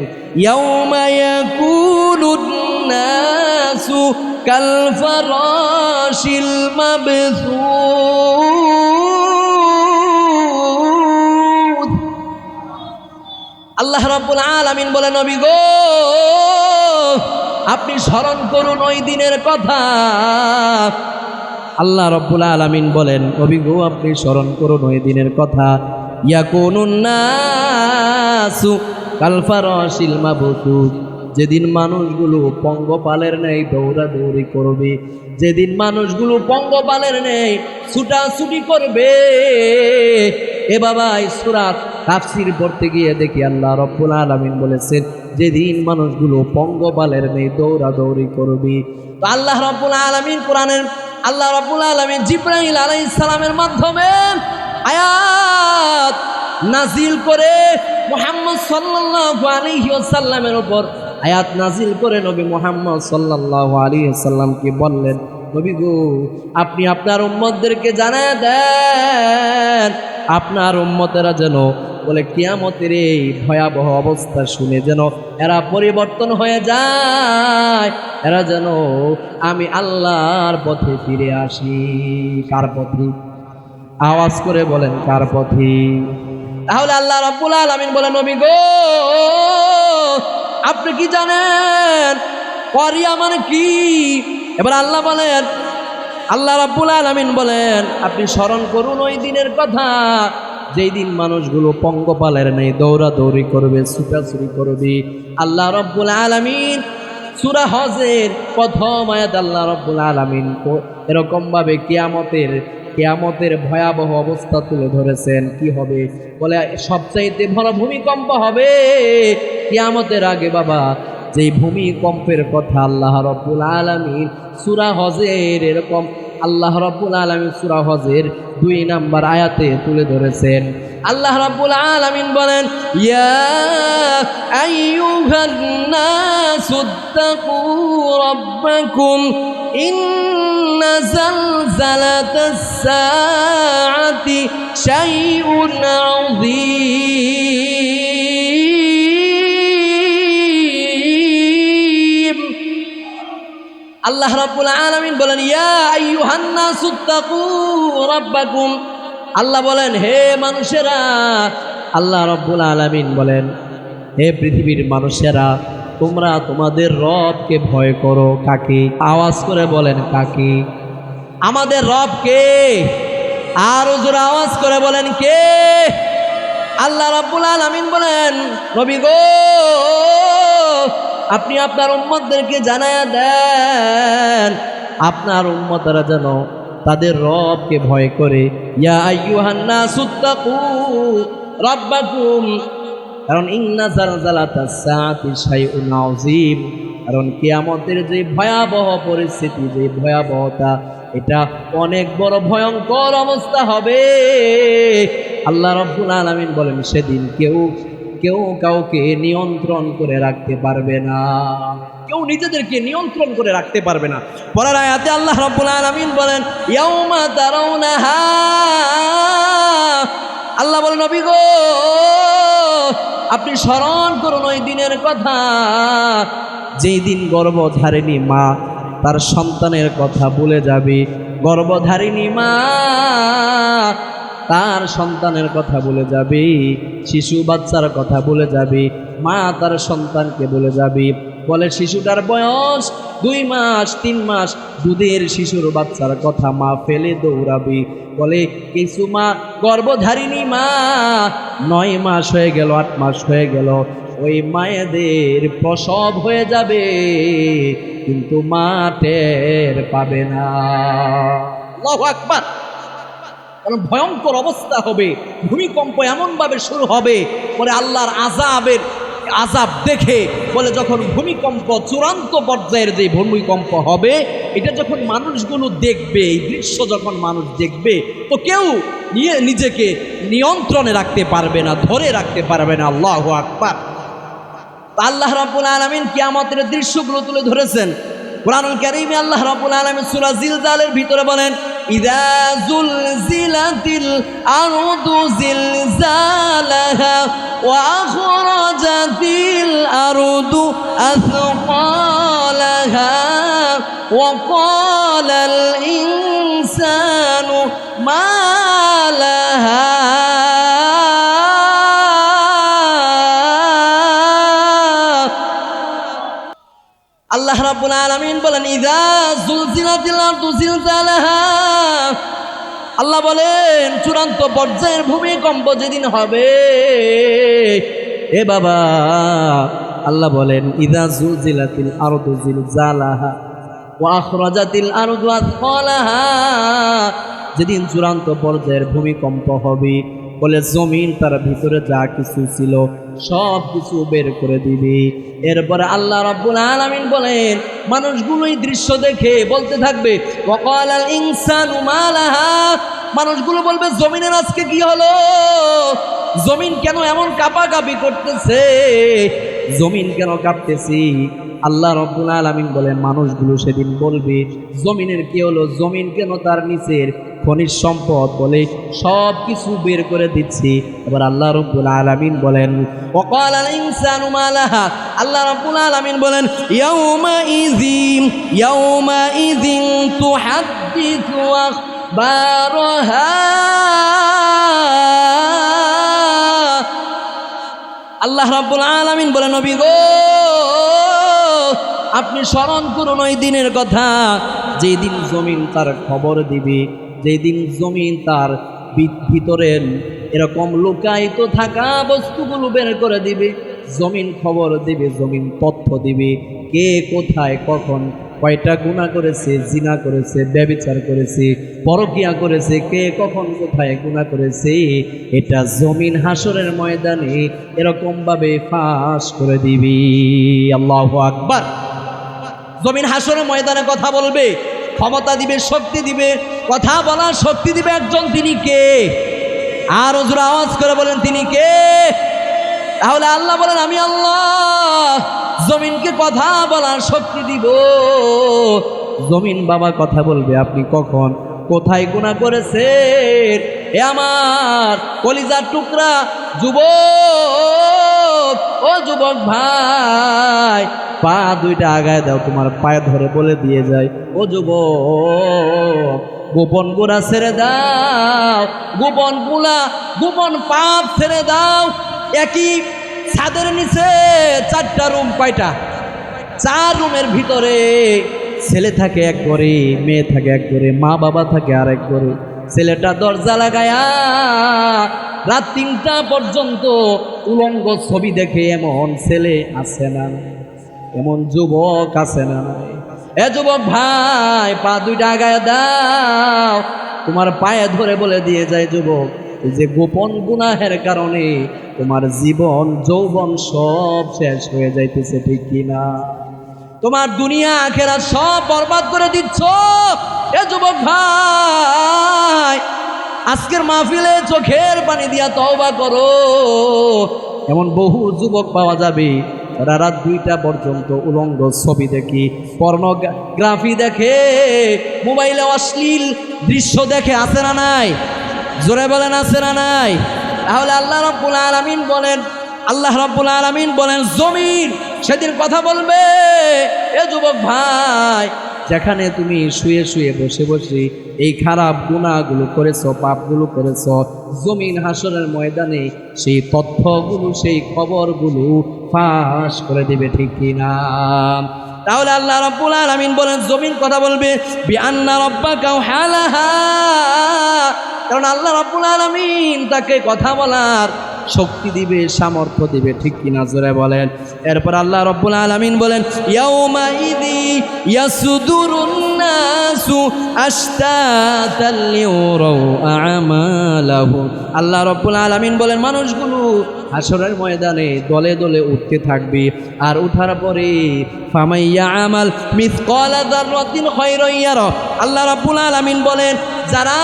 ইয়াউমা ইয়াকুনুন নাসু কাল ফারাশিল মাবসুত। আল্লাহ রাব্বুল আলামিন বলেন নবী গো আপনি স্মরণ করুন ওই দিনের কথা। আল্লাহ রাব্বুল আলামিন বলেন নবী গো আপনি স্মরণ করুন ওই দিনের কথা। ইয়াকুনুন নাসু কাল ফারাশিল মাবসুত, যেদিন মানুষগুলো পঙ্গপালের নেই দৌড়াদৌড়ি করবে, যেদিন মানুষগুলো পঙ্গপালের নেই ছুটাছুটি করবে। এ বাবা এই সূরা তাফসীর পড়তে গিয়ে দেখি আল্লাহ রাব্বুল আলামিন বলেছেন যেদিন মানুষগুলো পঙ্গপালের নেই দৌড়াদৌড়ি করবে। তো আল্লাহ রাব্বুল আলামিন কোরআনের আল্লাহ রাব্বুল আলামিন জিবরাইল আলাইহিস সালামের মাধ্যমে আয়াত নাজিল করে মুহাম্মদ সাল্লাল্লাহু আলাইহি ওয়াসাল্লামের উপর আয়াত নাজিল করে নবী মুহাম্মদ সাল্লাল্লাহু আলাইহি ওয়াসাল্লামকে বললেন নবী গো আপনি আপনার উম্মতদেরকে জানায় দেন, আপনার উম্মতেরা যেন বলে কিয়ামতের এই ভয়াবহ অবস্থা শুনে যেন এরা পরিবর্তন হয়ে যায়, এরা যেন আমি আল্লাহর পথে ফিরে আসি। কার পথে? আওয়াজ করে বলেন কার পথে? তাহলে আল্লাহ রাব্বুল আলামিন বলেন নবী গো আপনি কি জানেন কারিয়া মানে কি? এবার আল্লাহ বলেন আল্লাহ রাব্বুল আলামিন বলেন আপনি স্মরণ করুন ওই দিনের কথা যেই দিন মানুষগুলো পঙ্গপালের নেই দৌড়াদৌড়ি করবে, ছুটাছুটি করবে। আল্লাহ রাব্বুল আলামিন সূরা হজের প্রথম আয়াত আল্লাহ রাব্বুল আলামিন এরকম ভাবে কিয়ামতের ভয়াবহ অবস্থা তুলে ধরেছেন। কি হবে বলে সবচাইতে বড় ভূমিকম্প হবে কিয়ামতের আগে। বাবা যেই ভূমিকম্পের কথা আল্লাহ রাব্বুল আলামিন সূরা হজের এরকম আল্লাহ রাব্বুল আলামিন সূরা হজের 2 নম্বর আয়াতে তুলে ধরেছেন। আল্লাহ রাব্বুল আলামিন বলেন ইয়া আইয়ুহান নাসুত্তাকু রাব্বাকুম ইন্না জালজালাতাস সাআতি শাইউন আযীম। আল্লাহ রাব্বুল আলামিন বলেন ইয়া আইয়ুহান নাসুত্তাকু রাব্বাকুম। আল্লাহ বলেন হে মানুষেরা, আল্লাহ রাব্বুল আলামিন বলেন হে পৃথিবীর মানুষেরা তোমরা তোমাদের রবকে ভয় করো। কাকে? আওয়াজ করে বলেন কাকে? আমাদের রবকে। আরো জোরে আওয়াজ করে বলেন কে? আল্লাহ রাব্বুল আলামিন বলেন নবী গো আপনি আপনার উম্মতদেরকে জানায়া দেন আপনার উম্মতরা যেন তাদের রবকে ভয় করে। ইয়া আইয়ুহান নাসুত্তাকু রাব্বাকুম, কারণ ইন্না জালজালাতাস সাআতি শাইউন আযীম, কারণ কিয়ামতের যে ভয়াবহ পরিস্থিতি, যে ভয়াবহতা, এটা অনেক বড় ভয়ঙ্কর অবস্থা হবে। আল্লাহ রাব্বুল আলামিন বলেন সেদিন কেউ কাউকে নিয়ন্ত্রণ করে রাখতে পারবে না, কেউ নিজেদেরকে নিয়ন্ত্রণ করে রাখতে পারবে না। পরের আয়াতে আল্লাহ রাব্বুল আলামিন বলেন ইয়াউমা তারাউনাহা, আল্লাহ বলেন নবী গো আপনি স্মরণ করুন ওই দিনের কথা যেই দিন গর্ভধারিণী মা তার সন্তানের কথা ভুলে যাবে। গর্ভধারিণী মা তার সন্তানের কথা ভুলে যাবে, শিশু বাচ্চার কথা ভুলে যাবে, মা তার সন্তানকে ভুলে যাবে। বলে শিশুটার বয়স 2 মাস 3 মাস, দুধের শিশুর বাচ্চার কথা মা ফেলে দৌড়াবে। বলে কিছু মা গর্ভধারিণী মা 9 মাস হয়ে গেল, 8 মাস হয়ে গেল, ওই মায়েদের প্রসব হয়ে যাবে, কিন্তু মা টের পাবে না। আল্লাহু আকবার। কারণ ভয়ঙ্কর অবস্থা হবে, ভূমিকম্প এমনভাবে শুরু হবে, পরে আল্লাহর আযাব দেখে বলে যখন ভূমিকম্প চূড়ান্ত পর্যায়ের যে ভূমিকম্প হবে, এটা যখন মানুষগুলো দেখবে, এই দৃশ্য যখন মানুষ দেখবে, তো কেউ নিজেকে নিয়ন্ত্রণে রাখতে পারবে না, ধরে রাখতে পারবে না। আল্লাহু আকবার। আল্লাহ রাব্বুল আলামিন কিয়ামতের দৃশ্যগুলো তুলে ধরেছেন কুরআনুল কারীমে। আল্লাহ রাব্বুল আলামিন সূরা জিলজালের ভিতরে বলেন, ইযা যুলজিলাতিল আরদু জিলজালাহা ওয়া আখরাজাতিল আরদু আথকালাহা ওয়া ক্বালাল ইনসানু মা লাহা। আল্লাহ রাব্বুল আলামিন বলেন, ইযা যুলজিলাতিল আরদু জিলজালাহা। আল্লাহ বলেন চূড়ান্ত পর্যায়ের ভূমিকম্প যেদিন হবে, এ বাবা, আল্লাহ বলেন ইযা যুলজিলাতিল আরদু জিলজালাহা ওয়া আখরাজাতিল আরদু আথকালাহা। যেদিন চূড়ান্ত পর্যায়ের ভূমিকম্প হবে, বলে জমিন তার ভিতরে যা কিছু ছিল সব কিছু বের করে দিবে। এরপরে আল্লাহ রাব্বুল আলামিন বলেন মানুষগুলো এই দৃশ্য দেখে বলতে থাকবে, ওয়াকালাল ইনসানু মা লাহা। মানুষগুলো বলবে জমিনের আজকে কি হলো, জমিন কেন এমন কাঁপাকাঁপি করতেছে, জমিন কেন কাঁপতেছি। আল্লাহ রাব্বুল আলামিন বলেন মানুষগুলো সেদিন বলবে জমিনের কি হলো, জমিন কেন তার নিচের খনিজ সম্পদ বলে সব কিছু বের করে দিচ্ছি। এবার আল্লাহ রাব্বুল আলামিন বলেন ওয়াকালাল ইনসানু মা লাহা। আল্লাহ রাব্বুল আলামিন বলেন ইয়াউমা ইযিন তুহাদ্দিসু আখবারাহা। আল্লাহ রাব্বুল আলামিন বলেন নবী গো, আপনি স্মরণ করুন ওই দিনের কথা, যেই দিন জমিন তার খবর দিবে, যেই দিন জমিন তার ভিতরের এরকম লুকায়িত থাকা বস্তুগুলো বের করে দিবে। জমিন খবর দিবে, জমিন তথ্য দিবে, কে কোথায় কখন কয়টা গুনাহ করেছে, জিনা করেছে, ব্যভিচার করেছে, পরকিয়া করেছে, কে কখন কোথায় গুনাহ করেছে, এটা জমিন হাসরের ময়দানে এরকম ভাবে ফাঁস করে দিবি। আল্লাহু আকবার। জমিন হাসরের ময়দানে কথা বলবে, ক্ষমতা দিবে, শক্তি দিবে, কথা বলার শক্তি দিবে একজন, তিনি কে? আর হুজুর আওয়াজ করে বলেন তিনি কে? তাহলে আল্লাহ বলেন আমি আল্লাহ জমিনকে কথা বলার শক্তি দিব। জমিন বাবা কথা বলবে, আপনি কখন কোথায় গুনাহ করেছেন। এ আমার কলিজার টুকরা যুবক, ও যুবক ভাই, পা দুইটা আগায় দাও, তোমার পায়ে ধরে বলে দিয়ে যায়, ও যুবক, গোপন গুনাহ ছেড়ে দাও, গোপন পাপ ছেড়ে দাও। একই ছাদের নিচে 4টা রুম, কয়টা? 4 রুমের ভিতরে ছেলে থাকে এক ঘরে, মেয়ে থাকে এক ঘরে, মা বাবা থাকে আর এক ঘরে। ছেলেটা দরজা লাগায়া রাত 3টা পর্যন্ত উলঙ্গ ছবি দেখে, এমন ছেলে আছে না, এমন যুবক আছে না? এ যুবক ভাই, পা দুইটা আগায় দাও, তোমার পায়ে ধরে বলে দিয়ে যায়, যুবক, এই যে গোপন গুনাহের কারণে তোমার জীবন যৌবন সব শেষ হয়ে যাইতেছে, ঠিক কিনা? তোমার দুনিয়া আখিরাত সব বরবাদ করে দিচ্ছ। এ যুবক ভাই, আজকের মাহফিলে চোখের পানি দিয়া তওবা করো। এমন বহু যুবক পাওয়া যাবে যারা রাত 2টা পর্যন্ত উলঙ্গ ছবি দেখি, পর্নোগ্রাফি দেখে, মোবাইলে অশ্লীল দৃশ্য দেখে, আছে না নাই? জোরে বলেন আছে না নাই? তাহলে আল্লাহ রাব্বুল আলামিন বলেন জমিন সেদিন কথা বলবে, এ যুবক ভাই, যেখানে তুমি শুয়ে শুয়ে বসে বসে এই খারাপ গুনাহগুলো করেছ, পাপগুলো করেছ, জমিন হাসরের ময়দানে সেই তথ্যগুলো, সেই খবরগুলো ফাঁস করে দিবে, ঠিক কিনা? তাহলে আল্লাহ রাব্বুল আলামিন বলেন জমিন কথা বলবে বিআন্না রাব্বাকা হালাহা, কারণ আল্লাহ রাব্বুল আলামিন তাকে কথা বলার শক্তি দিবে, সামর্থ্য দিবে, ঠিক কিনা জোরে বলেন। এরপর আল্লাহ রাব্বুল আলামিন বলেন ইয়াউমা ইদি ইয়াসদুরুন নাসু আশতাতাল লিউরাউ আমালাহুম। আল্লাহ রাব্বুল আলামিন বলেন মানুষগুলো হাসরের ময়দানে দলে দলে উঠতে থাকবে, আর উঠার পরে ফামাইয়া আমাল মিসকালা যাররাতিন খায়রান ইয়ারা। আল্লাহ রাব্বুল আলামিন বলেন যারা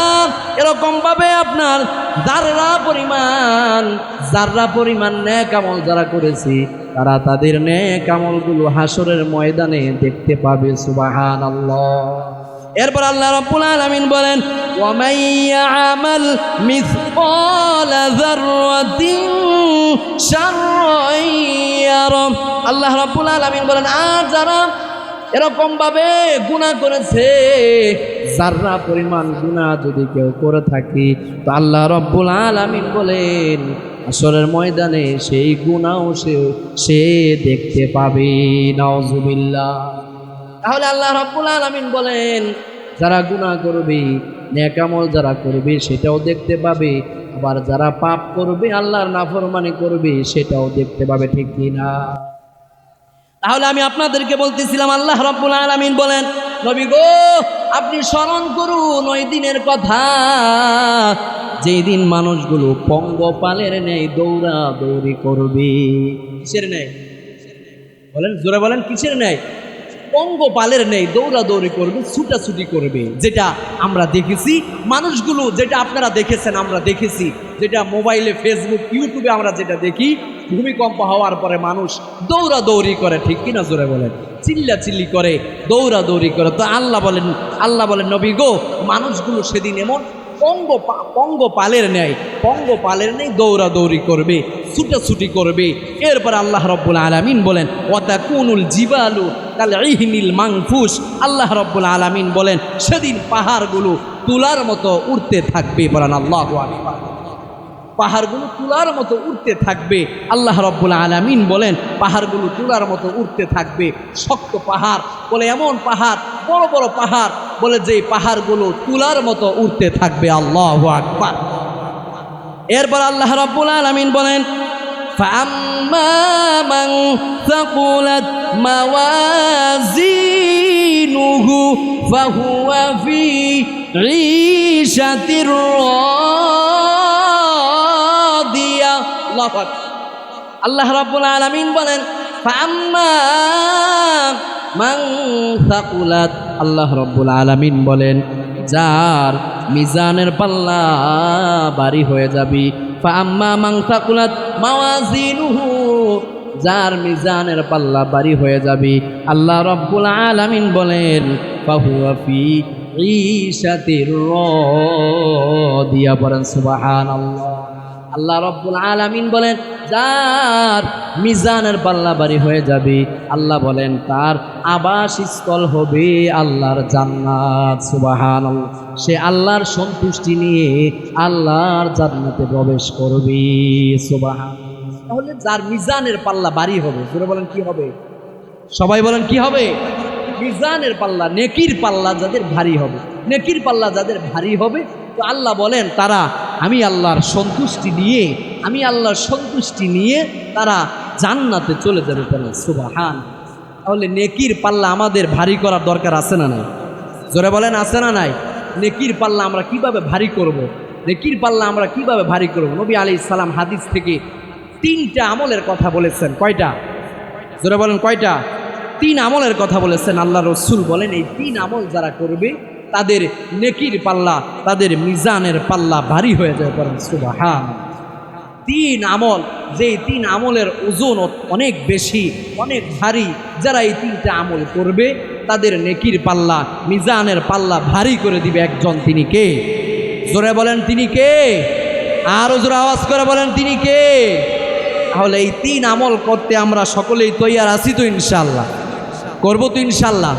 এরকম ভাবে আপনার জাররা পরিমাণ নেক আমল যারা করেছে, তারা তাদের নেক আমলগুলো হাসরের ময়দানে দেখতে পাবে। সুবহানাল্লাহ। এরপর আল্লাহ রাব্বুল আলামিন বলেন ওয়া মাইয়া আমাল মিসকালা যাররাতিন শাররান ইয়ারা। আল্লাহ রাব্বুল আলামিন বলেন আর যারা এরকম ভাবে গুনাহ করেছে, জাররা পরিমাণ গুনাহ যদি কেউ করে থাকে, তো আল্লাহ রাব্বুল আলামিন বলেন হাসরের ময়দানে সেই গুনাহ সে দেখতে পাবে। নাউজুবিল্লাহ। তাহলে আল্লাহ রাব্বুল আলামিন বলেন যারা গুনাহ করবে, নেক আমল যারা করবে সেটাও দেখতে পাবে, আবার যারা পাপ করবে, আল্লাহর নাফরমানি করবে সেটাও দেখতে পাবে, ঠিক কিনা? তাহলে আমি আপনাদেরকে বলতেছিলাম আল্লাহ রাব্বুল আলামিন বলেন নবী গো আপনি স্মরণ করুন ওই দিনের কথা, যেই দিন মানুষগুলো পঙ্গপালের ন্যায় দৌড়াদৌড়ি করবে। কিসের ন্যায় বলেন, জোরে বলেন, কিসের ন্যায়? পঙ্গপালের ন্যায় দৌড়াদৌড়ি করবে, ছুটাছুটি করবে। যেটা আমরা দেখেছি মানুষগুলো, যেটা আপনারা দেখেছেন, আমরা দেখেছি, যেটা মোবাইলে, ফেসবুক, ইউটিউবে আমরা যেটা দেখি, ভূমিকম্প হওয়ার পরে মানুষ দৌড়াদৌড়ি করে, ঠিক কিনা জোরে বলেন, চিল্লাচিল্লি করে, দৌড়াদৌড়ি করে। তো আল্লাহ বলেন নবী গো মানুষগুলো সেদিন এমন পঙ্গপালের ন্যায় দৌড়াদৌড়ি করবে, ছুটাছুটি করবে। এরপর আল্লাহ রাব্বুল আলামিন বলেন ওয়াতাকুনুল জিবালু কাল ইহনিল মানফুস। আল্লাহ রাব্বুল আলামিন বলেন সেদিন পাহাড়গুলো তুলার মতো উড়তে থাকবে। বলেন আল্লাহু আকবার। পাহাড়গুলো তুলার মতো উঠতে থাকবে। আল্লাহ রাব্বুল আলামিন বলেন পাহাড়গুলো তুলার মতো উঠতে থাকবে। শক্ত পাহাড় বলে এমন পাহাড়, বড় বড় পাহাড় বলে যে পাহাড়গুলো তুলার মতো উঠতে থাকবে। আল্লাহু আকবার। এরপর আল্লাহ রাব্বুল আলামিন বলেন ফাআম্মা মান সাকুলাত মাওয়াজিনুহু ফাহুয়া ফি ঈশাতির আল্লাহ রাব্বুল আলামিন বলেন ফাআম্মা মান সাকুলাত। আল্লাহ রাব্বুল আলামিন বলেন যার মিজানের পাল্লা ভারী হয়ে যাবে। ফাআম্মা মান সাকুলাত মাওয়াজিনুহু, যার মিজানের পাল্লা ভারী হয়ে যাবে, আল্লাহ রাব্বুল আলামিন বলেন ফাহুয়া ফি ঈশাতির রাদিয়া। বলেন সুবহানাল্লাহ। আল্লাহ রাব্বুল আলামিন বলেন যার মিজানের পাল্লা ভারী হয়ে যাবে, আল্লাহ বলেন তার আবাসস্থল হবে আল্লাহর জান্নাত। সুবহানাল্লাহ। সে আল্লাহর সন্তুষ্টি নিয়ে আল্লাহর জান্নাতে প্রবেশ করবে। সুবহানাল্লাহ। তাহলে যার মিজানের পাল্লা ভারী হবে, জোরে বলেন কি হবে? সবাই বলেন কি হবে? মিজানের পাল্লা, নেকির পাল্লা যাদের ভারী হবে, নেকির পাল্লা যাদের ভারী হবে, তো আল্লাহ বলেন তারা আমি আল্লাহর সন্তুষ্টি নিয়ে তারা জান্নাতে চলে যাবে। সুবহান। তাহলে নেকির পাল্লা আমাদের ভারী করার দরকার আছে না নাই? জোরে বলেন আছে না নাই? নেকির পাল্লা আমরা কিভাবে ভারী করব? নেকির পাল্লা আমরা কিভাবে ভারী করব? নবী আলাইহিস সালাম হাদিস থেকে 3টা আমলের কথা বলেছেন। কয়টা? জোরে বলেন কয়টা? 3 আমলের কথা বলেছেন। আল্লাহ রাসূল বলেন এই 3 আমল যারা করবে তাদের নেকির পাল্লা, তাদের মিজানের পাল্লা ভারী হয়ে যায়। বলেন সুবহান। 3 আমল, যেই 3 আমলের ওজন অনেক বেশি, অনেক ভারী, যারা এই 3টা আমল করবে তাদের নেকির পাল্লা, মিজানের পাল্লা ভারী করে দিবে একজন। তিনি কে? জোরে বলেন তিনি কে? আরো জোরে আওয়াজ করে বলেন তিনি কে? তাহলে এই 3 আমল করতে আমরা সকলেই তৈয়ার আছি তো ইনশাআল্লাহ? করবো তো ইনশাআল্লাহ?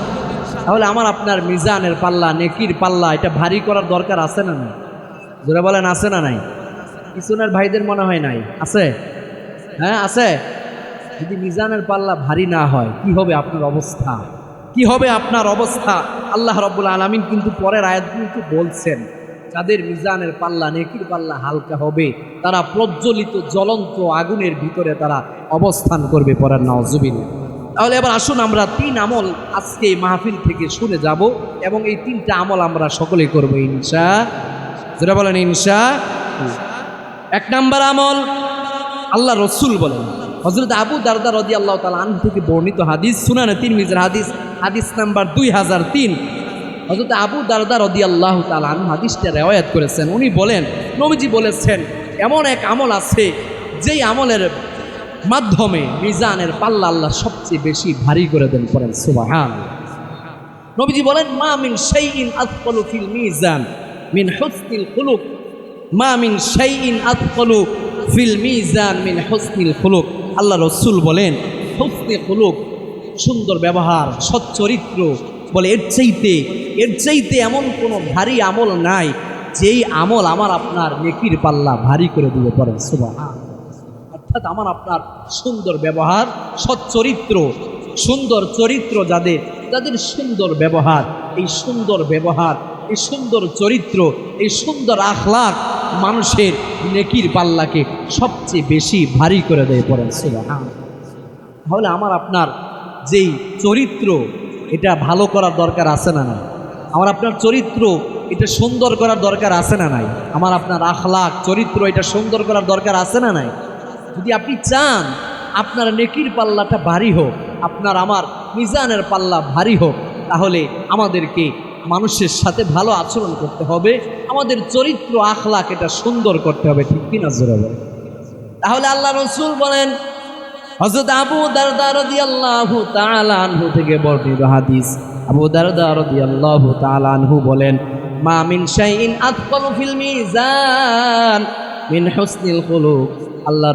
তাহলে আমার আপনার মিজানের পাল্লা, নেকির পাল্লা এটা ভারী করার দরকার আছে না নাই? জোরে বলেন আছে না নাই? পিছনের ভাইদের মনে হয় নাই, আছে? হ্যাঁ আছে। যদি মিজানের পাল্লা ভারী না হয় কি হবে আপনার অবস্থা? কি হবে আপনার অবস্থা? আল্লাহ রাব্বুল আলামিন কিন্তু পরের আয়াতগুলোতে বলছেন যাদের মিজানের পাল্লা নেকির পাল্লা হালকা হবে তারা প্রজ্বলিত জ্বলন্ত আগুনের ভিতরে তারা অবস্থান করবে পরার নাউজুবিল্লাহ। তাহলে এবার আসুন আমরা 3 আমল আজকে এই মাহফিল থেকে শুনে যাব এবং এই 3টা আমল আমরা সকলে করব যেটা বলেন এক নাম্বার আমল, আল্লাহ রসুল বলেন, হযরত আবু দারদা রাদিয়াল্লাহু তাআলা আনহু থেকে বর্ণিত হাদিস, সুনানে তিরমিজির হাদিস নাম্বার 2003। হযরত আবু দারদা রাদিয়াল্লাহু তাআলা আনহু হাদিসটা রিওয়ায়াত করেছেন। উনি বলেন, নবীজি বলেছেন, এমন এক আমল আছে যেই আমলের মাধ্যমে মিজানের পাল্লা আল্লাহ সবচেয়ে বেশি ভারী করে দেন। পড়েন সুবহানাল্লাহ। নবীজি বলেন, মা মিন শাইইন আথকালু ফিল মিজান মিন হুসনিল খুলুক, মা মিন শাইইন আথকালু ফিল মিজান মিন হুসনিল খুলুক। আল্লাহ রসুল বলেন, হুসনে খুলুক, সুন্দর ব্যবহার, সচ্চরিত্র, বলে এর চাইতে এমন কোনো ভারী আমল নাই যেই আমল আমার আপনার নেকির পাল্লা ভারী করে দিবে। পড়েন সুবহানাল্লাহ। অর্থাৎ আমার আপনার সুন্দর ব্যবহার, সচ্চরিত্র, সুন্দর চরিত্র, যাদের সুন্দর ব্যবহার, এই সুন্দর ব্যবহার, এই সুন্দর চরিত্র, এই সুন্দর আখলাক মানুষের নেকির পাল্লাকে সবচেয়ে বেশি ভারী করে দেয়। পড়েন সুবহানাল্লাহ। তাহলে আমার আপনার যেই চরিত্র, এটা ভালো করার দরকার আছে না নাই? আমার আপনার চরিত্র এটা সুন্দর করার দরকার আছে না নাই? আমার আপনার আখলাক, চরিত্র এটা সুন্দর করার দরকার আছে না নাই? যদি আপনি চান আপনার নেকির পাল্লাটা ভারী হোক, আপনার আমার মিজানের পাল্লা ভারী হোক, তাহলে আমাদেরকে মানুষের সাথে ভালো আচরণ করতে হবে, আমাদের চরিত্র আখলাক এটা সুন্দর করতে হবে। ঠিক কিনা জোরে বলেন? তাহলে আল্লাহ রসুল বলেন, হযরত আবু দারদা রাদিয়াল্লাহু তাআলা আনহু থেকে বর্ণিত হাদিস, আবু দারদা রাদিয়াল্লাহু তাআলা আনহু বলেন, মা মিন শাইইন আথকালু ফিল মিজান মিন হুসনিল খুলুক। আল্লাহ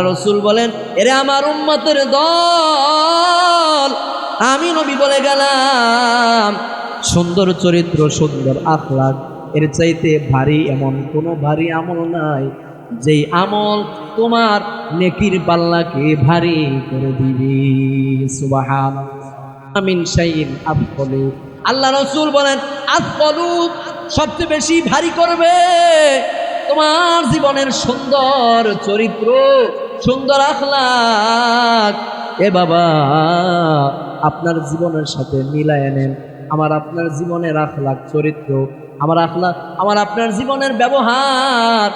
রসুল বলেন, এরে আমার উম্মতের দল, আমি নবী বলে গেলাম, সুন্দর চরিত্র, সুন্দর আখলাক এর চাইতে ভারী এমন কোনো ভারী আমল নাই যেই আমল তোমার নেকির পাল্লাকে ভারী করে দিবে। সুবহানাল্লাহ। মিন শাইইন আথকালু, আল্লাহ রসুল বলেন, আথকালু সবচেয়ে বেশি ভারী করবে তোমার জীবনের সুন্দর চরিত্র, সুন্দর আখলাক। এ বাবা, আপনার জীবনের সাথে মিলায় নেন আমার আপনার জীবনের আখলাক, চরিত্র, আমার আপনার জীবনের ব্যবহার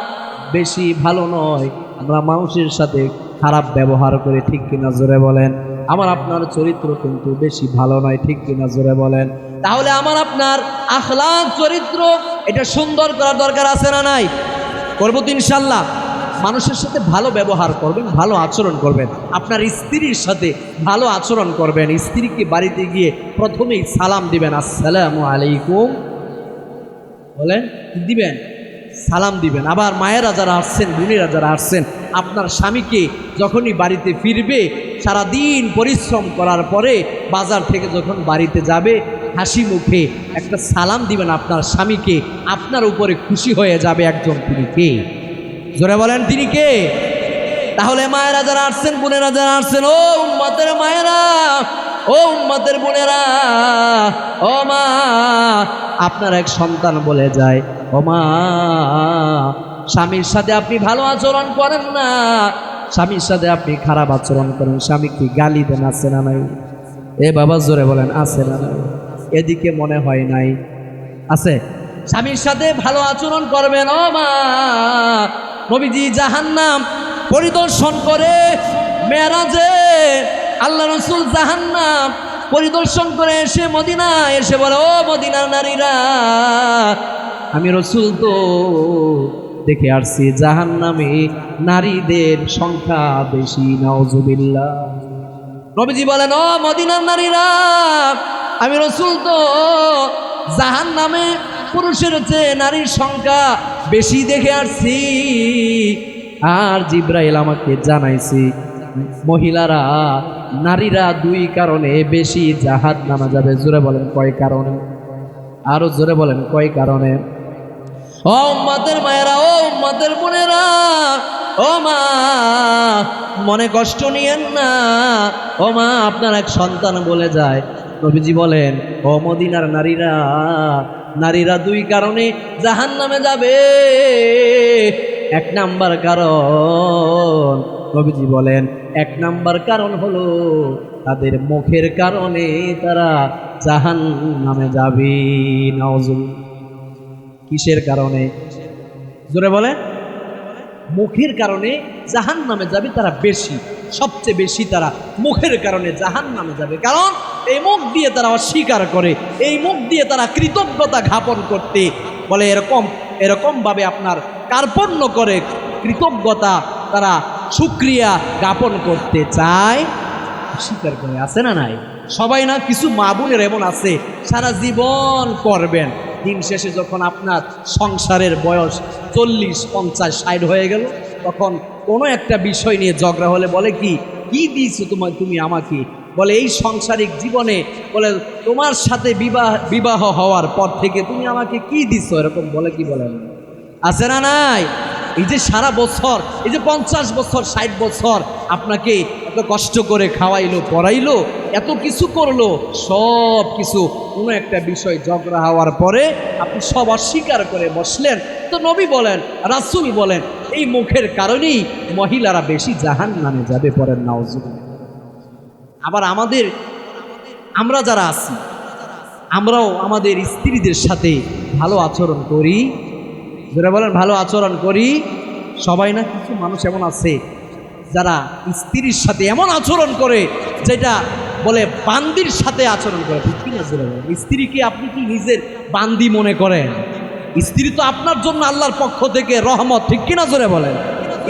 বেশি ভালো নয়। আমরা মানুষের সাথে খারাপ ব্যবহার করে, ঠিক কিনা জোরে বলেন? আমার আপনার চরিত্র কিন্তু বেশি ভালো নয়, ঠিক কিনা জোরে বলেন? তাহলে আমার আপনার আখলাক, চরিত্র এটা সুন্দর করার দরকার আছে না নাই? করবো তো ইনশাল্লাহ। মানুষের সাথে ভালো ব্যবহার করবেন, ভালো আচরণ করবেন, আপনার স্ত্রীর সাথে ভালো আচরণ করবেন। স্ত্রীকে বাড়িতে গিয়ে প্রথমেই সালাম দিবেন, আসসালামু আলাইকুম বলেন, দিবেন, সালাম দিবেন। আবার মায়েরা যারা আসছেন, বোনেরা যারা আসছেন, আপনার স্বামীকে যখনই বাড়িতে ফিরবে, সারাদিন পরিশ্রম করার পরে বাজার থেকে যখন বাড়িতে যাবে, হাসি মুখে একটা সালাম দিবেন আপনার স্বামীকে। আপনার উপরে খুশি হয়ে যাবে একজন, তিনি কে? জোরে বলেন, তিনি কে? তাহলে মায়েরা যারা আসছেন, বোনেরা যারা আসছেন, ও উম্মতের মায়েরা, ও উম্মতের বোনেরা, ও মা, আপনার এক সন্তান বলে যায়, ও মা, স্বামীর সাথে আপনি ভালো আচরণ করেন না, স্বামীর সাথে আপনি খারাপ আচরণ করেন, স্বামীকে গালি দেন, আছে না নাই? এ বাবা জোরে বলেন, আছে না নাই? এদিকে মনে হয় নাই, আছে? স্বামীর সাথে ভালো আচরণ করবেন। ও মা, নবীজি জাহান্নাম পরিদর্শন করে মেরাজে, আল্লাহ রসুল জাহান্নাম পরিদর্শন করে এসে মদিনা এসে বলে, ও মদিনার নারীরা, আমি রসুল তো দেখে আসছি জাহান্নামে নারীদের সংখ্যা বেশি, নাউজুবিল্লাহ। নবীজি বলেন, ও মদিনার নারীরা, আমি রসুল তো জাহান্নামে পুরুষের চেয়ে নারীর সংখ্যা বেশি দেখে আসছি। আর জিব্রাইল আমাকে জানাইছি, মহিলারা, নারীরা 2 কারণে বেশি জাহান্নামে যাবে। জোরে বলেন, কয় কারণে? আরো জোরে বলেন, কয় কারণে? ও উম্মতের মায়েরা, ও উম্মতের বোনেরা, ও মা, মনে কষ্ট নিয়েন না। ও মা, আপনার এক সন্তান বলে যায়, নবীজি বলেন, ও মদিনার নারীরা, নারীরা দুই কারণে জাহান্নামে যাবে। এক নাম্বার কারণ নবীজি বলেন, এক নাম্বার কারণ হলো তাদের মুখের কারণে তারা জাহান্নামে যাবে। নাউজুবিল্লাহ। কিসের কারণে? জোরে বলে। মুখের কারণে জাহান্নামে যাবে তারা বেশি, সবচেয়ে বেশি তারা মুখের কারণে জাহান্নামে যাবে। কারণ এই মুখ দিয়ে তারা অস্বীকার করে, এই মুখ দিয়ে তারা কৃতজ্ঞতা জ্ঞাপন করতে বলে এরকম ভাবে আপনার কার্পণ্য করে, কৃতজ্ঞতা তারা শুকরিয়া জ্ঞাপন করতে চায়, স্বীকার করে। আছে না নাই? সবাই না, কিছু মা বোনের এমন আছে সারা জীবন করবেন, দিন শেষে যখন আপনার সংসারের বয়স 40, 50, 60 হয়ে গেল, তখন কোনো একটা বিষয় নিয়ে ঝগড়া হলে বলে কি দিয়েছো তুমি আমাকে? বলে এই সাংসারিক জীবনে, বলে তোমার সাথে বিবাহ হওয়ার পর থেকে তুমি আমাকে কি দিছো, এরকম বলে কি বলেন? আছে না নাই? এই যে সারা বছর, এই যে 50 বছর 60 বছর আপনাকে এত কষ্ট করে খাওয়াইলো পড়াইলো, এত কিছু করলো, সব কিছু কোনো একটা বিষয় ঝগড়া হওয়ার পরে আপনি সব অস্বীকার করে বসলেন। তো নবী বলেন, রাসূল বলেন, এই মুখের কারণেই মহিলারা বেশি জাহান্নামে যাবে। পড়েন নাউজুবিল্লাহ। আবার আমরা যারা আছি, আমরাও আমাদের স্ত্রীদের সাথে ভালো আচরণ করি। যারা বলেন ভালো আচরণ করি। সবাই না, কিছু মানুষ এমন আছে যারা স্ত্রীর সাথে এমন আচরণ করে যেটা বলে বান্দির সাথে আচরণ করে। ঠিক কিনা? জোরে বলেন। স্ত্রীকে আপনি কি নিজের বান্দি মনে করেন? স্ত্রী তো আপনার জন্য আল্লাহর পক্ষ থেকে রহমত। ঠিক কিনা? জোরে বলেন।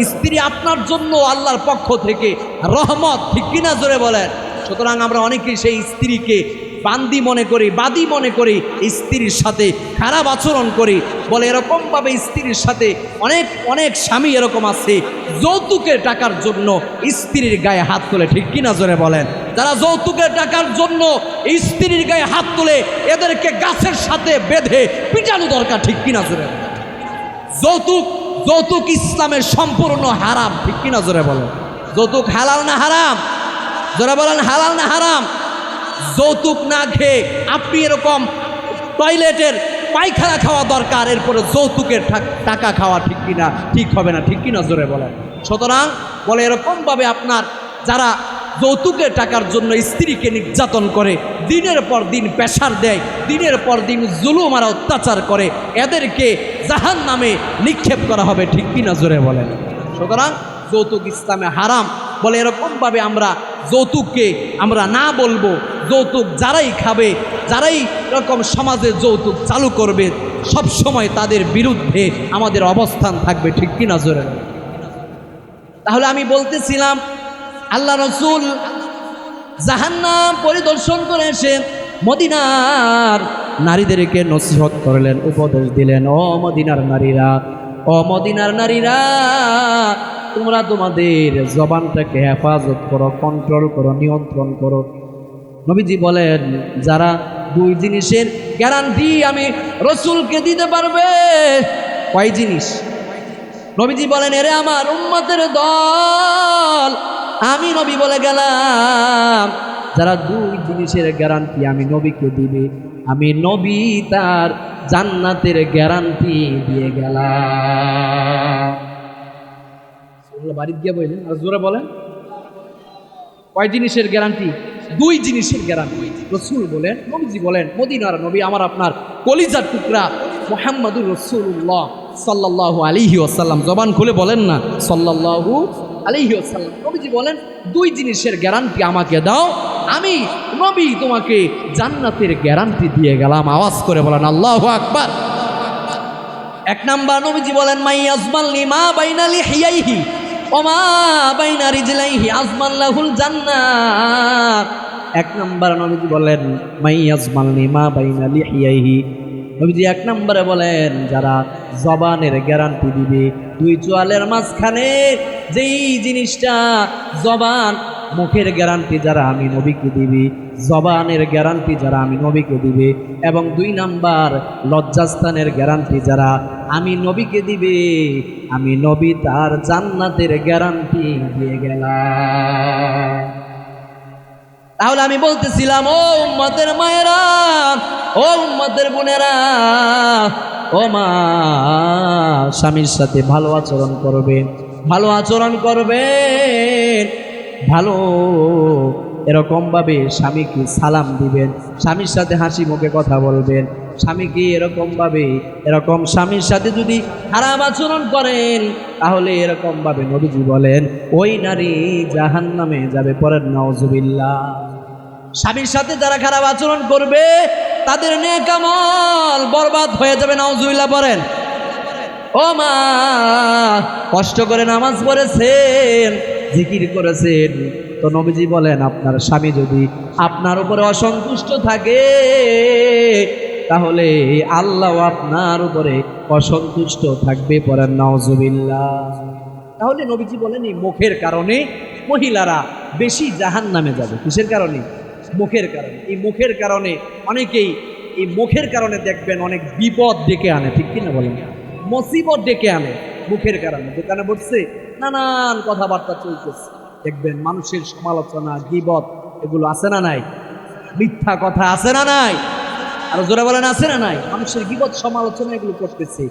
স্ত্রী আপনার জন্য আল্লাহর পক্ষ থেকে রহমত। ঠিক কিনা? জোরে বলেন। সুতরাং আমরা অনেকেই সেই স্ত্রীকে বান্দি মনে করি, বাদী মনে করি, স্ত্রীর সাথে খারাপ আচরণ করি। বলে এরকমভাবে স্ত্রীর সাথে অনেক স্বামী এরকম আছে যৌতুকের টাকার জন্য স্ত্রীর গায়ে হাত তোলে। ঠিক কিনা? জোরে বলেন। যারা যৌতুকের টাকার জন্য স্ত্রীর গায়ে হাত তোলে, এদেরকে গাছের সাথে বেঁধে পিটানো দরকার। ঠিক কিনা? জোরে। যৌতুক ইসলামের সম্পূর্ণ হারাম। ঠিক কিনা? জোরে বলেন। যৌতুক হালাল না হারাম? জোরে বলেন, হালাল না হারাম? যৌতুক না খেয়ে আপনি এরকম টয়লেটের পায়খানা খাওয়া দরকার, এরপরে যৌতুকের টাকা খাওয়া ঠিক কিনা? ঠিক হবে না। ঠিক কিনা? জোরে বলেন। সুতরাং বলে এরকমভাবে আপনার যারা যৌতুকের টাকার জন্য স্ত্রীকে নির্যাতন করে, দিনের পর দিন প্রেসার দেয়, দিনের পর দিন জুলুম আর অত্যাচার করে, এদেরকে জাহান্নামে নিক্ষেপ করা হবে। ঠিক কিনা? জোরে বলেন। সুতরাং যৌতুক ইসলামে হারাম। বলে এরকমভাবে আমরা যৌতুককে আমরা না বলবো। যৌতুক যারাই খাবে, যারাই এরকম সমাজে যৌতুক চালু করবে, সব সময় তাদের বিরুদ্ধে আমাদের অবস্থান থাকবে। ঠিক কিনা? জোরে। তাহলে আমি বলতেছিলাম, আল্লাহ রাসূল জাহান্নাম পরিদর্শন করে এসে মদিনার নারীদেরকে নসিহত করলেন, উপদেশ দিলেন, ও মদিনার নারীরা, তোমরা তোমাদের জবানটাকে হেফাজত করো, কন্ট্রোল করো, নিয়ন্ত্রণ করো। নবীজি বলেন, যারা দুই জিনিসের গ্যারান্টি আমি রাসূলকে দিতে পারবে। কয় জিনিস? নবীজি বলেন, এরে আমার উম্মতের দল, আমি নবী বলে গেলাম, যারা দুই জিনিসের গ্যারান্টি আমি নবীকে দিবে, আমি নবী তার জান্নাতের গ্যারান্টি দিয়ে গেলাম। বাড়িতে গিয়ে বললেন, আর জোরে বলেন, কয় জিনিসের গ্যারান্টি? দুই জিনিসের গ্যারান্টি রাসূল বলেন, নবীজি বলেন, মদিনার নবী আমার আপনার কলিজার টুকরা মুহাম্মদুর রাসূলুল্লাহ সাল্লাল্লাহু আলাইহি ওয়াসাল্লাম, জবান খুলে বলেন না সাল্লাল্লাহু আলাইহি ওয়াসাল্লাম। নবীজি বলেন, দুই জিনিসের গ্যারান্টি আমাকে দাও, আমি নবী তোমাকে জান্নাতের গ্যারান্টি দিয়ে গেলাম। আওয়াজ করে বলেন আল্লাহু আকবার। এক নাম্বার নবীজি বলেন, মাইয়াজমাল লিমা বাইনা লিহিয়াইহি ওয়া মা বাইনা রিজলাইহি আজমান লাহুল জান্নাত। এক নাম্বার নবীজি বলেন, মাইয়াজমাল লিমা বাইনা লিহিয়াইহি। নবীজি এক নম্বরে বলেন, যারা জবানের গ্যারান্টি দিবে, দুই চোয়ালের মাঝখানে যেই জিনিসটা জবান, মুখের গ্যারান্টি যারা আমি নবীকে দিবি, জবানের গ্যারান্টি যারা আমি নবীকে দিবে, এবং দুই নাম্বার লজ্জাস্থানের গ্যারান্টি যারা আমি নবীকে দিবে, আমি নবী তার জান্নাতের গ্যারান্টি দিয়ে গেলাম। তাহলে আমি বলতেছিলাম, ও উম্মতের মায়েরা, ও উম্মতের বোনেরা, ও মা, স্বামীর সাথে ভালো আচরণ করবেন, ভালো আচরণ করবেন, ভালো এরকম ভাবে স্বামীকে সালাম দিবেন, স্বামীর সাথে হাসি মুখে কথা বলবেন। স্বামীকে এরকম ভাবে, এরকম স্বামীর সাথে যদি খারাপ আচরণ করেন, তাহলে এরকম ভাবে নবীজি বলেন ওই নারী জাহান্নামে যাবে। পরের নাউজুবিল্লাহ। স্বামীর সাথে যারা খারাপ আচরণ করবে তাদের নেক আমল বরবাদ হয়ে যাবে। নাউজুবিল্লাহ পড়েন। ও মা, কষ্ট করে নামাজ পড়েছেন, জিকির করেছেন, তো নবীজি বলেন আপনার স্বামী যদি আপনার উপরে অসন্তুষ্ট থাকে, তাহলে আল্লাহ আপনার উপরে অসন্তুষ্ট থাকবে। পড়েন নাউজুবিল্লাহ। তাহলে নবীজি বলেন এই মুখের কারণে মহিলারা বেশি জাহান্নামে যাবে। কিসের কারণে? মুখের কারণে। এই মুখের কারণে অনেকেই, এই মুখের কারণে দেখবেন অনেক বিপদ ডেকে আনে। ঠিক কিনা বলেন? মুসিবত ডেকে আনে মুখের কারণে। দোকানে বসছে, নানান কথাবার্তা চলতেছে, দেখবেন মানুষের সমালোচনা, গীবত, এগুলো আছে না নাই? মিথ্যা কথা আছে না নাই? আর জোরে বলেন আছে না নাই? মানুষের গীবত, সমালোচনা এগুলো করতেছে।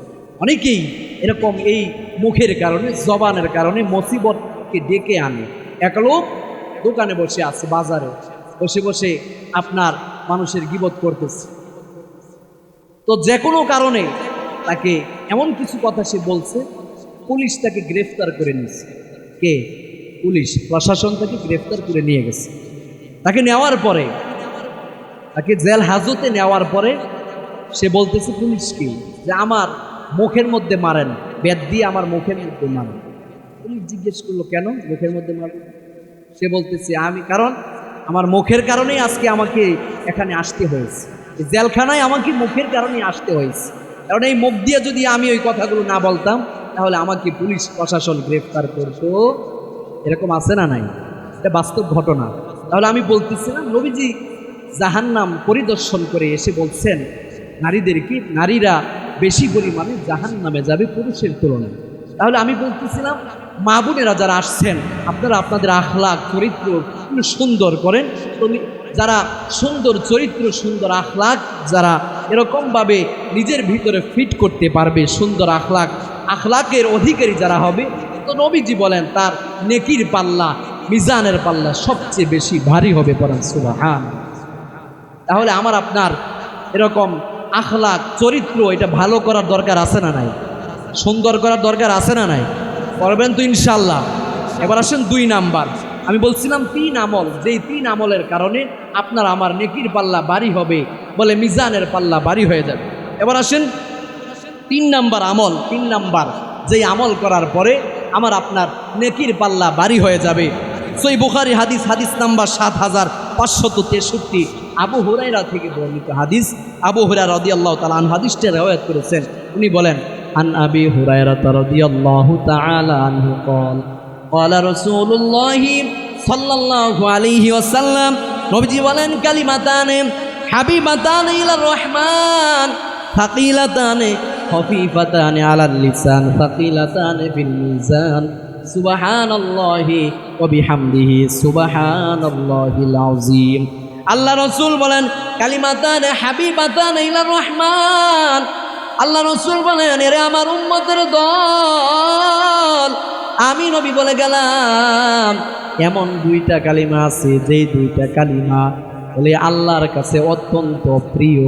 অনেকেই এরকম এই মুখের কারণে, জবানের কারণে মুসিবতকে ডেকে আনে। এক লোক দোকানে বসে আছে, বাজারে বসে বসে আপনার মানুষের গীবত করতেছে, তো যে কোনো কারণে তাকে এমন কিছু কথা সে বলছে, পুলিশ তাকে গ্রেফতার করে নিয়েছে। কে? পুলিশ, প্রশাসন তাকে গ্রেফতার করে নিয়ে গেছে। তাকে নেওয়ার পরে, তাকে জেল হাজতে নেওয়ার পরে সে বলতেছে পুলিশকে যে আমার মুখের মধ্যে মারেন, বেত দিয়ে আমার মুখের মধ্যে মারেন। পুলিশ জিজ্ঞেস করলো কেন মুখের মধ্যে মারেন? সে বলতেছে কারণ আমার মুখের কারণেই আজকে আমাকে এখানে আসতে হয়েছে, জেলখানায় আমাকে মুখের কারণেই আসতে হয়েছে। কারণ এই মুখ দিয়ে যদি আমি ওই কথাগুলো না বলতাম, তাহলে আমাকে পুলিশ প্রশাসন গ্রেফতার করতো। এরকম আছে না নাই? এটা বাস্তব ঘটনা। তাহলে আমি বলতেছিলাম নবীজি জাহান্নাম পরিদর্শন করে এসে বলছেন নারীদেরকে, নারীরা বেশি পরিমাণে জাহান্নামে যাবে পুরুষের তুলনায়। তাহলে আমি বলতেছিলাম মা বোনেরা যারা আসছেন, আপনারা আপনাদের আখলাক, চরিত্র সুন্দর করেন। যারা সুন্দর চরিত্র, সুন্দর আখলাক, যারা এরকমভাবে নিজের ভিতরে ফিট করতে পারবে, সুন্দর আখলাক, আখলাকের অধিকারী যারা হবে, তো নবীজি বলেন তার নেকির পাল্লা, মিজানের পাল্লা সবচেয়ে বেশি ভারী হবে। পড়েন সুবহান। তাহলে আমার আপনার এরকম আখলাক, চরিত্র, এটা ভালো করার দরকার আছে না নাই? সুন্দর করার দরকার আছে না নাই? করবেন তো ইনশাল্লাহ। এবার আসেন 2 নাম্বার। আমি বলছিলাম 3 আমল, যেই 3 আমলের কারণে আপনার আমার নেকির পাল্লা ভারী হবে, বলে মিজানের পাল্লা ভারী হয়ে যাবে। এবার আসেন 3 নাম্বার আমল। 3 নাম্বার যেই আমল করার পরে আমার আপনার নেকির পাল্লা ভারী হয়ে যাবে। সহিহ বুখারী হাদিস, হাদিস নাম্বার 7563, আবু হুরায়রা থেকে বর্ণিত হাদিস। আবু হুরায়রা রাদিয়াল্লাহু তাআলা আনহু হাদিসটি riwayat করেছেন। উনি বলেন আন আবি হুরায়রা রাদিয়াল্লাহু তাআলা আনহু قال قال رسول الله সাল্লাল্লাহু আলাইহি ওয়াসাল্লাম, নবীজি বলেন কালিমাতানে হাবিবাতানে ইলার রহমান সাকিলাতানে খফিফাতানে আলাল লিসান সাকিলাতানে ফিল মিজান সুবহানাল্লাহি ওয়া বিহামদিহি সুবহানাল্লাহিল আযীম। আল্লাহ রাসূল বলেন কালিমাতানে হাবিবাতানে ইলার রহমান। আল্লাহ রাসূল বলেন এরে আমার উম্মতের দল, আমি নবী বলে গেলাম এমন 2টা কালিমা আছে, যেই 2টা কালিমা বলে আল্লাহর কাছে অত্যন্ত প্রিয়।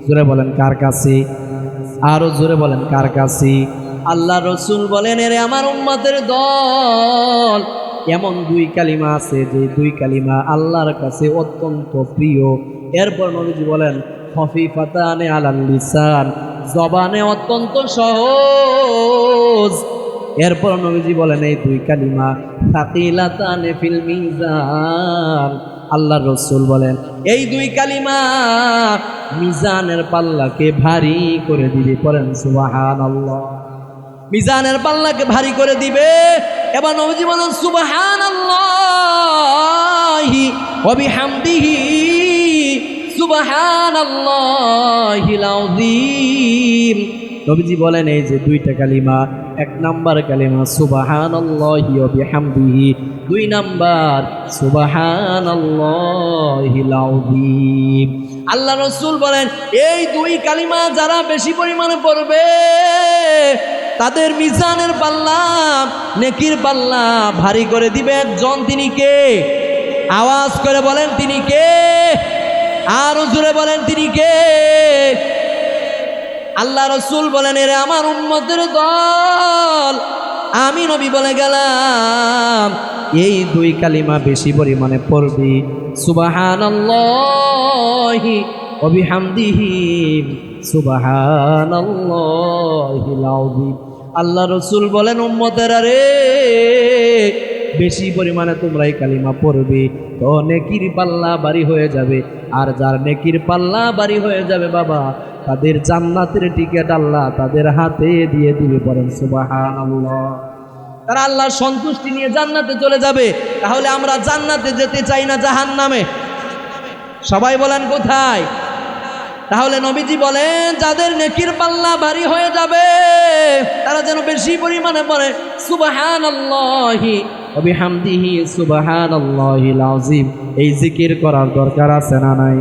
জোরে বলেন কার কাছে? আরো জোরে বলেন কার কাছে? আল্লাহ রাসূল বলেন এরে আমার উম্মতের দল, এমন 2 কালিমা আছে, যে 2 কালিমা আল্লাহর কাছে অত্যন্ত প্রিয়। এরপর নবীজি বলেন খফিফাতানে আলাল লিসান, জবানে অত্যন্ত সহজ। এরপর নবীজি বলেন এই 2 কালিমা সাকিলাতানে ফিল মিজান। আল্লাহর রাসূল বলেন এই 2 কালিমা মিজানের পাল্লাকে ভারী করে দিবে। পড়েন সুবহানাল্লাহ। মিজানের পাল্লাকে ভারী করে দিবে। এবার নবীজি বলেন সুবহানাল্লাহি ওয়া বিহামদিহি সুবহানাল্লাহিল আযীম। নবীজি বলেন এই যে দুইটা কালিমা, এক নাম্বার কালিমা সুবহানাল্লাহি ওয়া বিহামদিহি, দুই নাম্বার সুবহানাল্লাহিল আযীম। আল্লাহ রাসূল বলেন এই দুই কালিমা যারা বেশি পরিমাণে পড়বে তাদের মিজানের পাল্লা, নেকির পাল্লা ভারী করে দিবে একজন। তিনি কে? আওয়াজ করে বলেন তিনি কে? আরো জোরে বলেন তিনি কে? আল্লাহ রাসূল বলেন এরে আমার উম্মতের দল, আমি নবী বলে গেলাম এই দুই কালিমা বেশি পরিমাণে পড়বি, সুবহানাল্লাহি ওয়া বিহামদিহি সুবহানাল্লাহিল আযীম। আল্লাহ রাসূল বলেন উম্মতেরা রে, বেশি পরিমাণে তোমরা এই কালিমা পড়বে তো নেকির পাল্লা ভারী হয়ে যাবে। আর যার নেকির পাল্লা ভারী হয়ে যাবে বাবা, তাদের জান্নাতের টিকিট আল্লাহ তাদের হাতে দিয়ে দিবে। বলেন সুবহানাল্লাহ। তারা আল্লাহর সন্তুষ্টি নিয়ে জান্নাতে চলে যাবে। তাহলে আমরা জান্নাতে যেতে চাই না জাহান্নামে? সবাই বলেন কোথায়? তাহলে নবীজি বলেন যাদের নেকির পাল্লা ভারী হয়ে যাবে তারা যেন বেশি পরিমাণে বলে সুবহানাল্লাহি ওয়া বিহামদিহি সুবহানাল্লাহিল আযীম। এই জিকির করার দরকার আছে না নাই?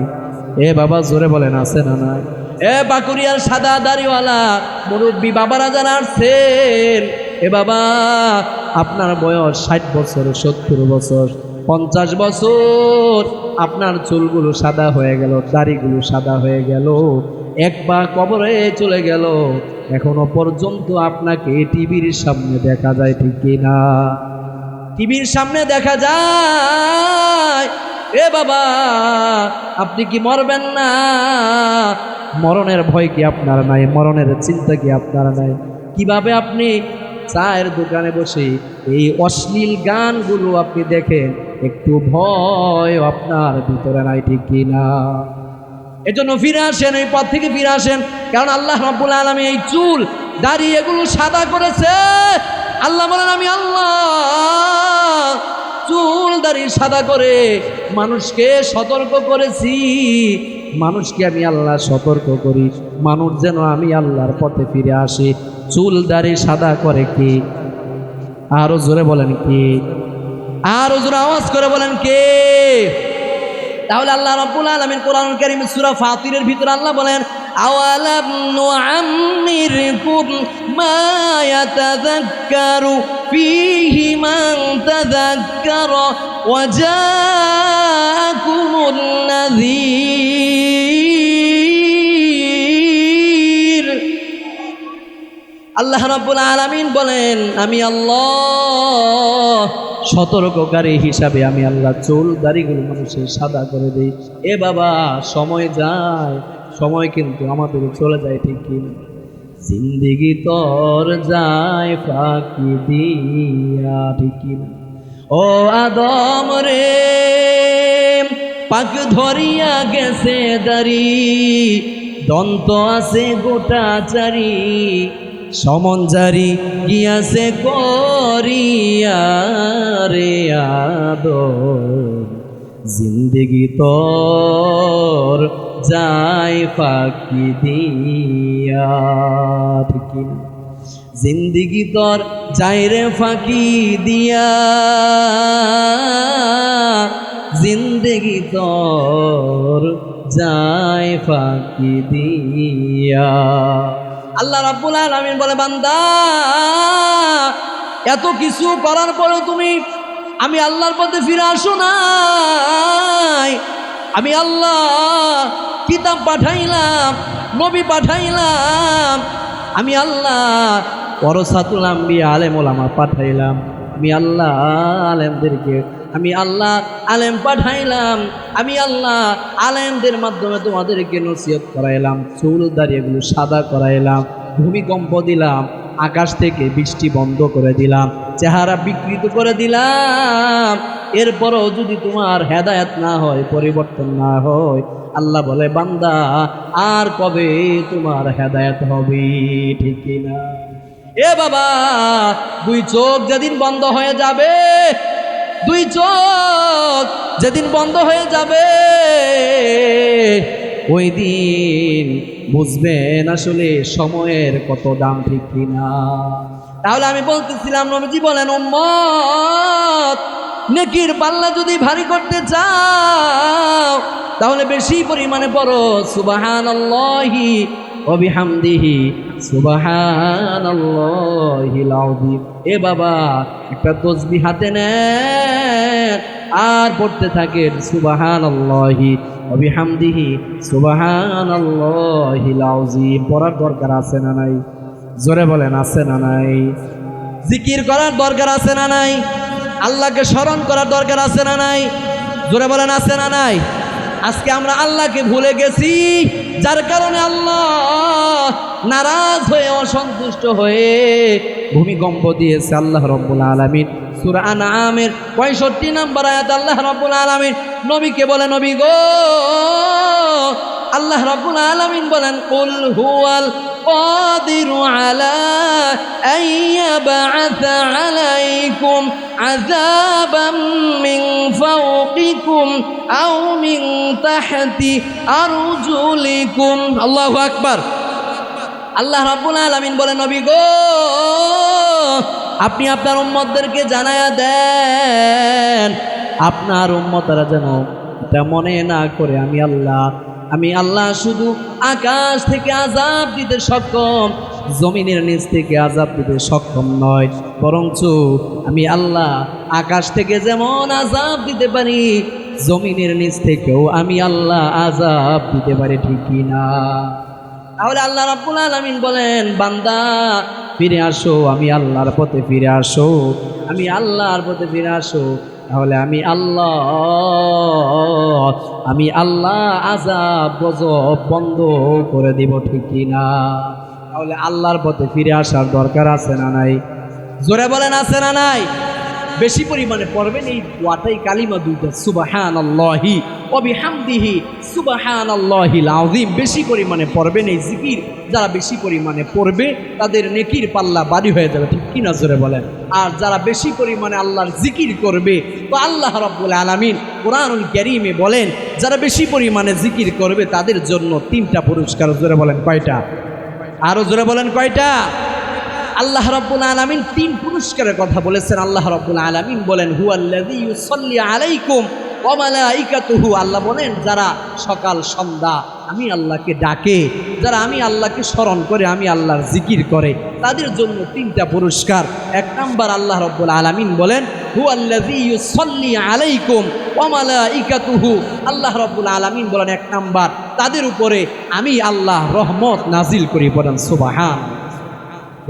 এ বাবা জোরে বলেন আছে না নাই? এ বাকুরিয়ার সাদা দাড়িওয়ালা মুরব্বী বাবারা যারা আছেন, এ বাবা আপনার বয়স 60 বছর, 70 বছর, 50 বছর, আপনার চুলগুলো সাদা হয়ে গেল, দাড়িগুলো সাদা হয়ে গেল, একবার কবরে চলে গেল, এখনো পর্যন্ত আপনাকে টিভির সামনে দেখা যায়, ঠিক কিনা? টিভির সামনে দেখা যায়। এ বাবা আপনি কি মরবেন না? মরণের ভয় কি আপনার নাই? মরণের চিন্তা কি আপনার নাই? কিভাবে আপনি চায়ের দোকানে বসে এই অশ্লীল গানগুলো আপনি দেখেন, একটু ভয় আপনার ভিতরে নাই, ঠিক কিনা? এজন্য ফিরে আসেন, এই পথ থেকে ফিরে আসেন। কারণ আল্লাহ রাব্বুল আলামিন এই চুল দাড়ি এগুলো সাদা করেছে। আল্লাহ বলেন আমি আল্লাহ চুল দাড়ি সাদা করে মানুষকে সতর্ক করেছি। মানুষকে আমি আল্লাহ সতর্ক করি, মানুষ যেন আমি আল্লাহর পথে ফিরে আসে। চুল দাড়ি সাদা করে কি? আরো জোরে বলেন কি? আরো জোরে আওয়াজ করে বলেন কে? তাহলে আল্লাহ রাব্বুল আলামিন কোরআনুল কারীম সূরা ফাতিরের ভিতরে আল্লাহ বলেন আওয়ালাম নুআম্মিরকুম মা ইয়াতাযাক্কারু ফীহি মান তাযাক্কারা ওয়া জাআকুমুন নাযীর। আল্লাহ রাব্বুল আলামিন বলেন আমি আল্লাহ সতর্ককারী হিসাবে আমি আল্লাহ চুল দাড়িগুলো মানুষের সাদা করে দিই। এ বাবা সময় যায়, সময় কিন্তু আমাদের চলে যায়, ঠিক কিনা? জিন্দেগি তোর যায় ফাঁকি দিয়া, ঠিক কিনা? ও আদম রে পাক ধরিয়া গেছে দাড়ি, দন্ত আছে গোটা চারি, সমঞ্জারি গিয়াছে করিয়া রে আদম, জিন্দেগি তোর যায় ফাঁকি দিয়া, ঠিক কিনা? জিন্দেগি তোর যায় রে ফাঁকি দিয়া, জিন্দেগি তোর যায় ফাঁকি দিয়া। আল্লাহ রাব্বুল আলামিন বলে বান্দা এত কিছু করার পরে তুমি আমি আল্লাহর পথে ফিরে আসো নাই। আমি আল্লাহ কিতাব পাঠাইলাম, নবী পাঠাইলাম, আমি আল্লাহ ওয়ারাসাতুল আম্বিয়া আলেম ওলামা পাঠাইলাম, আমি আল্লাহ আলেমদেরকে আমি আল্লাহ আলেম পাঠাইলাম, আমি আল্লাহ আলেমদের মাধ্যমে তোমাদেরকে নসিহত করাইলাম, চুল দাড়িগুলো সাদা করাইলাম, ভূমিকম্প দিলাম, আকাশ থেকে বৃষ্টি বন্ধ করে দিলাম, চেহারা বিকৃত করে দিলাম। এরপরও যদি তোমার হেদায়েত না হয়, পরিবর্তন না হয়, আল্লাহ বলে বান্দা আর কবে তোমার হেদায়েত হবে, ঠিক কিনা? এ বাবা দুই চোখ যেদিন বন্ধ হয়ে যাবে, দুই চোখ যেদিন বন্ধ হয়ে যাবে, ওই দিন বুঝবেন আসলে সময়ের কত দাম, ঠিক কিনা? তাহলে আমি বলতেছিলাম, নবীজি বলেন, উম্মত নেকির পাল্লা যদি ভারী করতে চাও তাহলে বেশি পরিমাণে পড়ো সুবহানাল্লাহি ওয়া বিহামদিহি সুবহানাল্লাহিল আযীম। এ বাবা, একটা তাসবিহ হাতে নেন আর পড়তে থাকেন সুবহানাল্লাহি ওয়া বিহামদিহি সুবহানাল্লাহিল আযীম। পড়ার দরকার আছে না নাই? জোরে বলেন, আছে না নাই? জিকির করার দরকার আছে না নাই? আল্লাহকে স্মরণ করার দরকার আছে না নাই? জোরে বলেন, আছে না নাই? আজকে আমরা আল্লাহকে ভুলে গেছি, যার কারণে আল্লাহ নারাজ হয়ে, অসন্তুষ্ট হয়ে ভূমিকম্প দিয়েছে আল্লাহ রাব্বুল আলামিন। সূরা আনআমের 65 নম্বর আয়াত আল্লাহ রাব্বুল আলামিন নবীকে বলে, নবী গো, আল্লাহ রাব্বুল আলামিন বলেন, কুল হুয়াল কাদিরু আলা আইয়াবআসা আলাইকুম আযাবাম মিন ফাওকিকুম আও মিন তাহতি আরজুলিকুম। আল্লাহু আকবার। আল্লাহ রাব্বুল আলামিন বলেন, নবী গো, আপনি আপনার উম্মতদেরকে জানায়া দেন, আপনার উম্মতরা যেন এটা মনে না করে আমি আল্লাহ শুধু আকাশ থেকে আযাব দিতে সক্ষম, জমিনের নিচ থেকে আযাব দিতে সক্ষম নয়, বরঞ্চ আমি আল্লাহ আকাশ থেকে যেমন আযাব দিতে পারি, জমিনের নিচ থেকেও আমি আল্লাহ আযাব দিতে পারি, ঠিক কিনা? তাহলে আল্লাহ রাব্বুল আলামিন বলেন, বান্দা ফিরে আসো, আমি আল্লাহর পথে ফিরে আসো, আমি আল্লাহর পথে ফিরে আসো। তাহলে আমি আল্লাহ আযাব গজব বন্ধ করে দিব, ঠিক কিনা? তাহলে আল্লাহর পথে ফিরে আসার দরকার আছে না নাই? জোরে বলেন, আছে না নাই? বেশি পরিমাণে পড়বেন এই দোয়াটাই, কালিমা দুইটা, সুবহানাল্লাহি ওয়া বিহামদিহি সুবহানাল্লাহিল আযীম। বেশি পরিমাণে পড়বেন এই জিকির। যারা বেশি পরিমাণে পড়বে তাদের নেকির পাল্লা ভারী হয়ে যাবে, ঠিক কিনা? জোরে বলেন। আর যারা বেশি পরিমাণে আল্লাহর জিকির করবে, তো আল্লাহ রাব্বুল আলামিন কোরআনুল কারীমে বলেন, যারা বেশি পরিমাণে জিকির করবে তাদের জন্য 3টা পুরস্কার। জোরে বলেন, কয়টা? আরো জোরে বলেন, কয়টা? আল্লাহ রাব্বুল আলামিন 3 পুরস্কারের কথা বলেছেন। আল্লাহ রাব্বুল আলামিন বলেন, হুয়াল্লাযী ইউসাল্লি আলাইকুম ওয়া মালাইকাতুহু। আল্লাহ বলেন, যারা সকাল সন্ধ্যা আমি আল্লাহকে ডাকে, যারা আমি আল্লাহকে স্মরণ করে, আমি আল্লাহর জিকির করে, তাদের জন্য 3টা পুরস্কার। 1 নাম্বার আল্লাহ রাব্বুল আলামিন বলেন, হুয়াল্লাযী ইউসাল্লি আলাইকুম ওয়া মালাইকাতুহু। আল্লাহ রাব্বুল আলামিন বলেন, 1 নাম্বার তাদের উপরে আমি আল্লাহ রহমত নাজিল করি। বলেন সুবহান।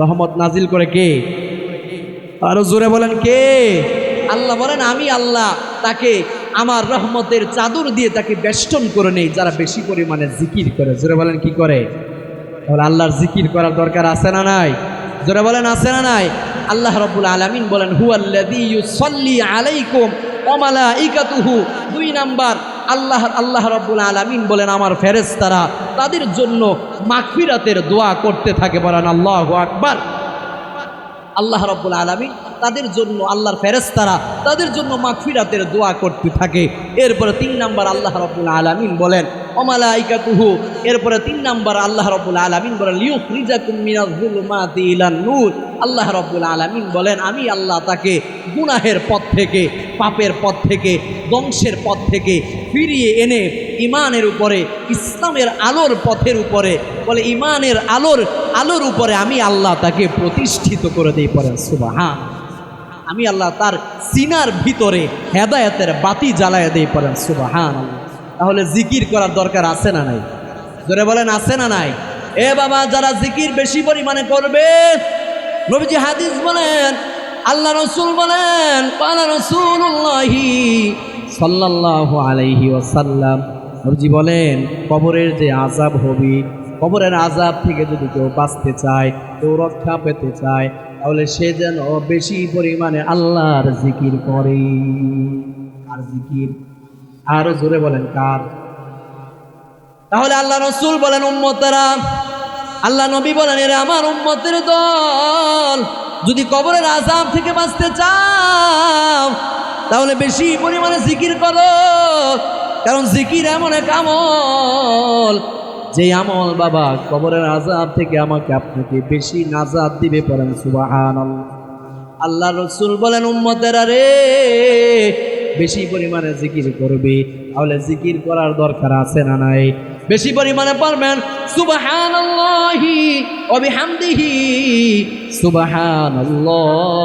রহমত নাজিল করে কে? আরো জোরে বলেন, কে? আল্লাহ বলেন, আমি আল্লাহ তাকে আমার রহমতের চাদর দিয়ে তাকে বেষ্টন করে নেই, যারা বেশি পরিমাণে জিকির করে। জোরে বলেন, কি করে? তাহলে আল্লাহর জিকির করার দরকার আছে না নাই? জোরে বলেন, আছে না নাই? আল্লাহ রাব্বুল আলামিন বলেন, হুয়াল্লাযী ইউসাল্লি আলাইকুম ওয়া মালাইকাতুহু। 2 নাম্বার আল্লাহ রাব্বুল আলামিন বলেন, আমার ফেরেশতারা তাদের জন্য মাগফিরাতের দোয়া করতে থাকে। বলেন আল্লাহু আকবার। আল্লাহ রাব্বুল আলামিন তাদের জন্য, আল্লাহর ফেরেশতারা তাদের জন্য মাগফিরাতের দোয়া করতে থাকে। এরপরে 3 নাম্বার আল্লাহ রাব্বুল আলামিন বলেন, ওয়া মালাইকাতুহু। এরপরে 3 নাম্বার আল্লাহ রাব্বুল আলামিন বলেন, লিয়ুখরিজাকুম মিনাজ যুলুমাতি ইলান নূর। আল্লাহ রাব্বুল আলামিন বলেন, আমি আল্লাহ তাকে গুনাহের পথ থেকে, পাপের পথ থেকে, ধ্বংসের পথ থেকে ফিরিয়ে এনে ইমানের উপরে, ইসলামের আলোর পথের উপরে, বলে ইমানের আলোর উপরে আমি আল্লাহ তাকে প্রতিষ্ঠিত করে দেই। পড়েন সুবহান। আমি আল্লাহ তার সিনার ভিতরে হেদায়েতের বাতি জ্বালায় দেই। পড়েন সুবহান। তাহলে জিকির করার দরকার আছে না নাই? জোরে বলেন, আছে না নাই? এ বাবা, যারা জিকির বেশি পরিমাণে করবে, নবীজি হাদিস বলেন, আল্লাহ রাসূল বলেন, ক্বালা রাসূলুল্লাহি সাল্লাল্লাহু আলাইহি ওয়াসাল্লাম, নবীজি বলেন, কবরের যে আযাব হবে, কবরের আযাব থেকে যদি কেউ বাঁচতে চায়, কেউ রক্ষা পেতে চায়, তাহলে সে যেন বেশি পরিমাণে আল্লাহর জিকির করে। আর জিকির আরো জোরে বলেন, কার? তাহলে আল্লাহ রাসূল বলেন, উম্মতেরা, আল্লাহ নবী বলেন, এরা আমার উম্মতের দল, যদি কবরের আযাব থেকে বাঁচতে চাও তাহলে বেশি পরিমাণে জিকির করো। কারণ জিকির এমন এক আমল, যে আমল বাবা কবরের আযাব থেকে আমাকে আপনাকে বেশি নাজাত দিবে, পড়েন সুবহানাল্লাহ। আল্লাহ রসুল বলেন উম্মতেরা রে, বেশি পরিমাণে জিকির করবে। তাহলে জিকির করার দরকার আছে না নাই? বেশি পরিমাণে পড়বেন সুবহানাল্লাহি ওয়া বিহামদিহি সুবহানাল্লাহিল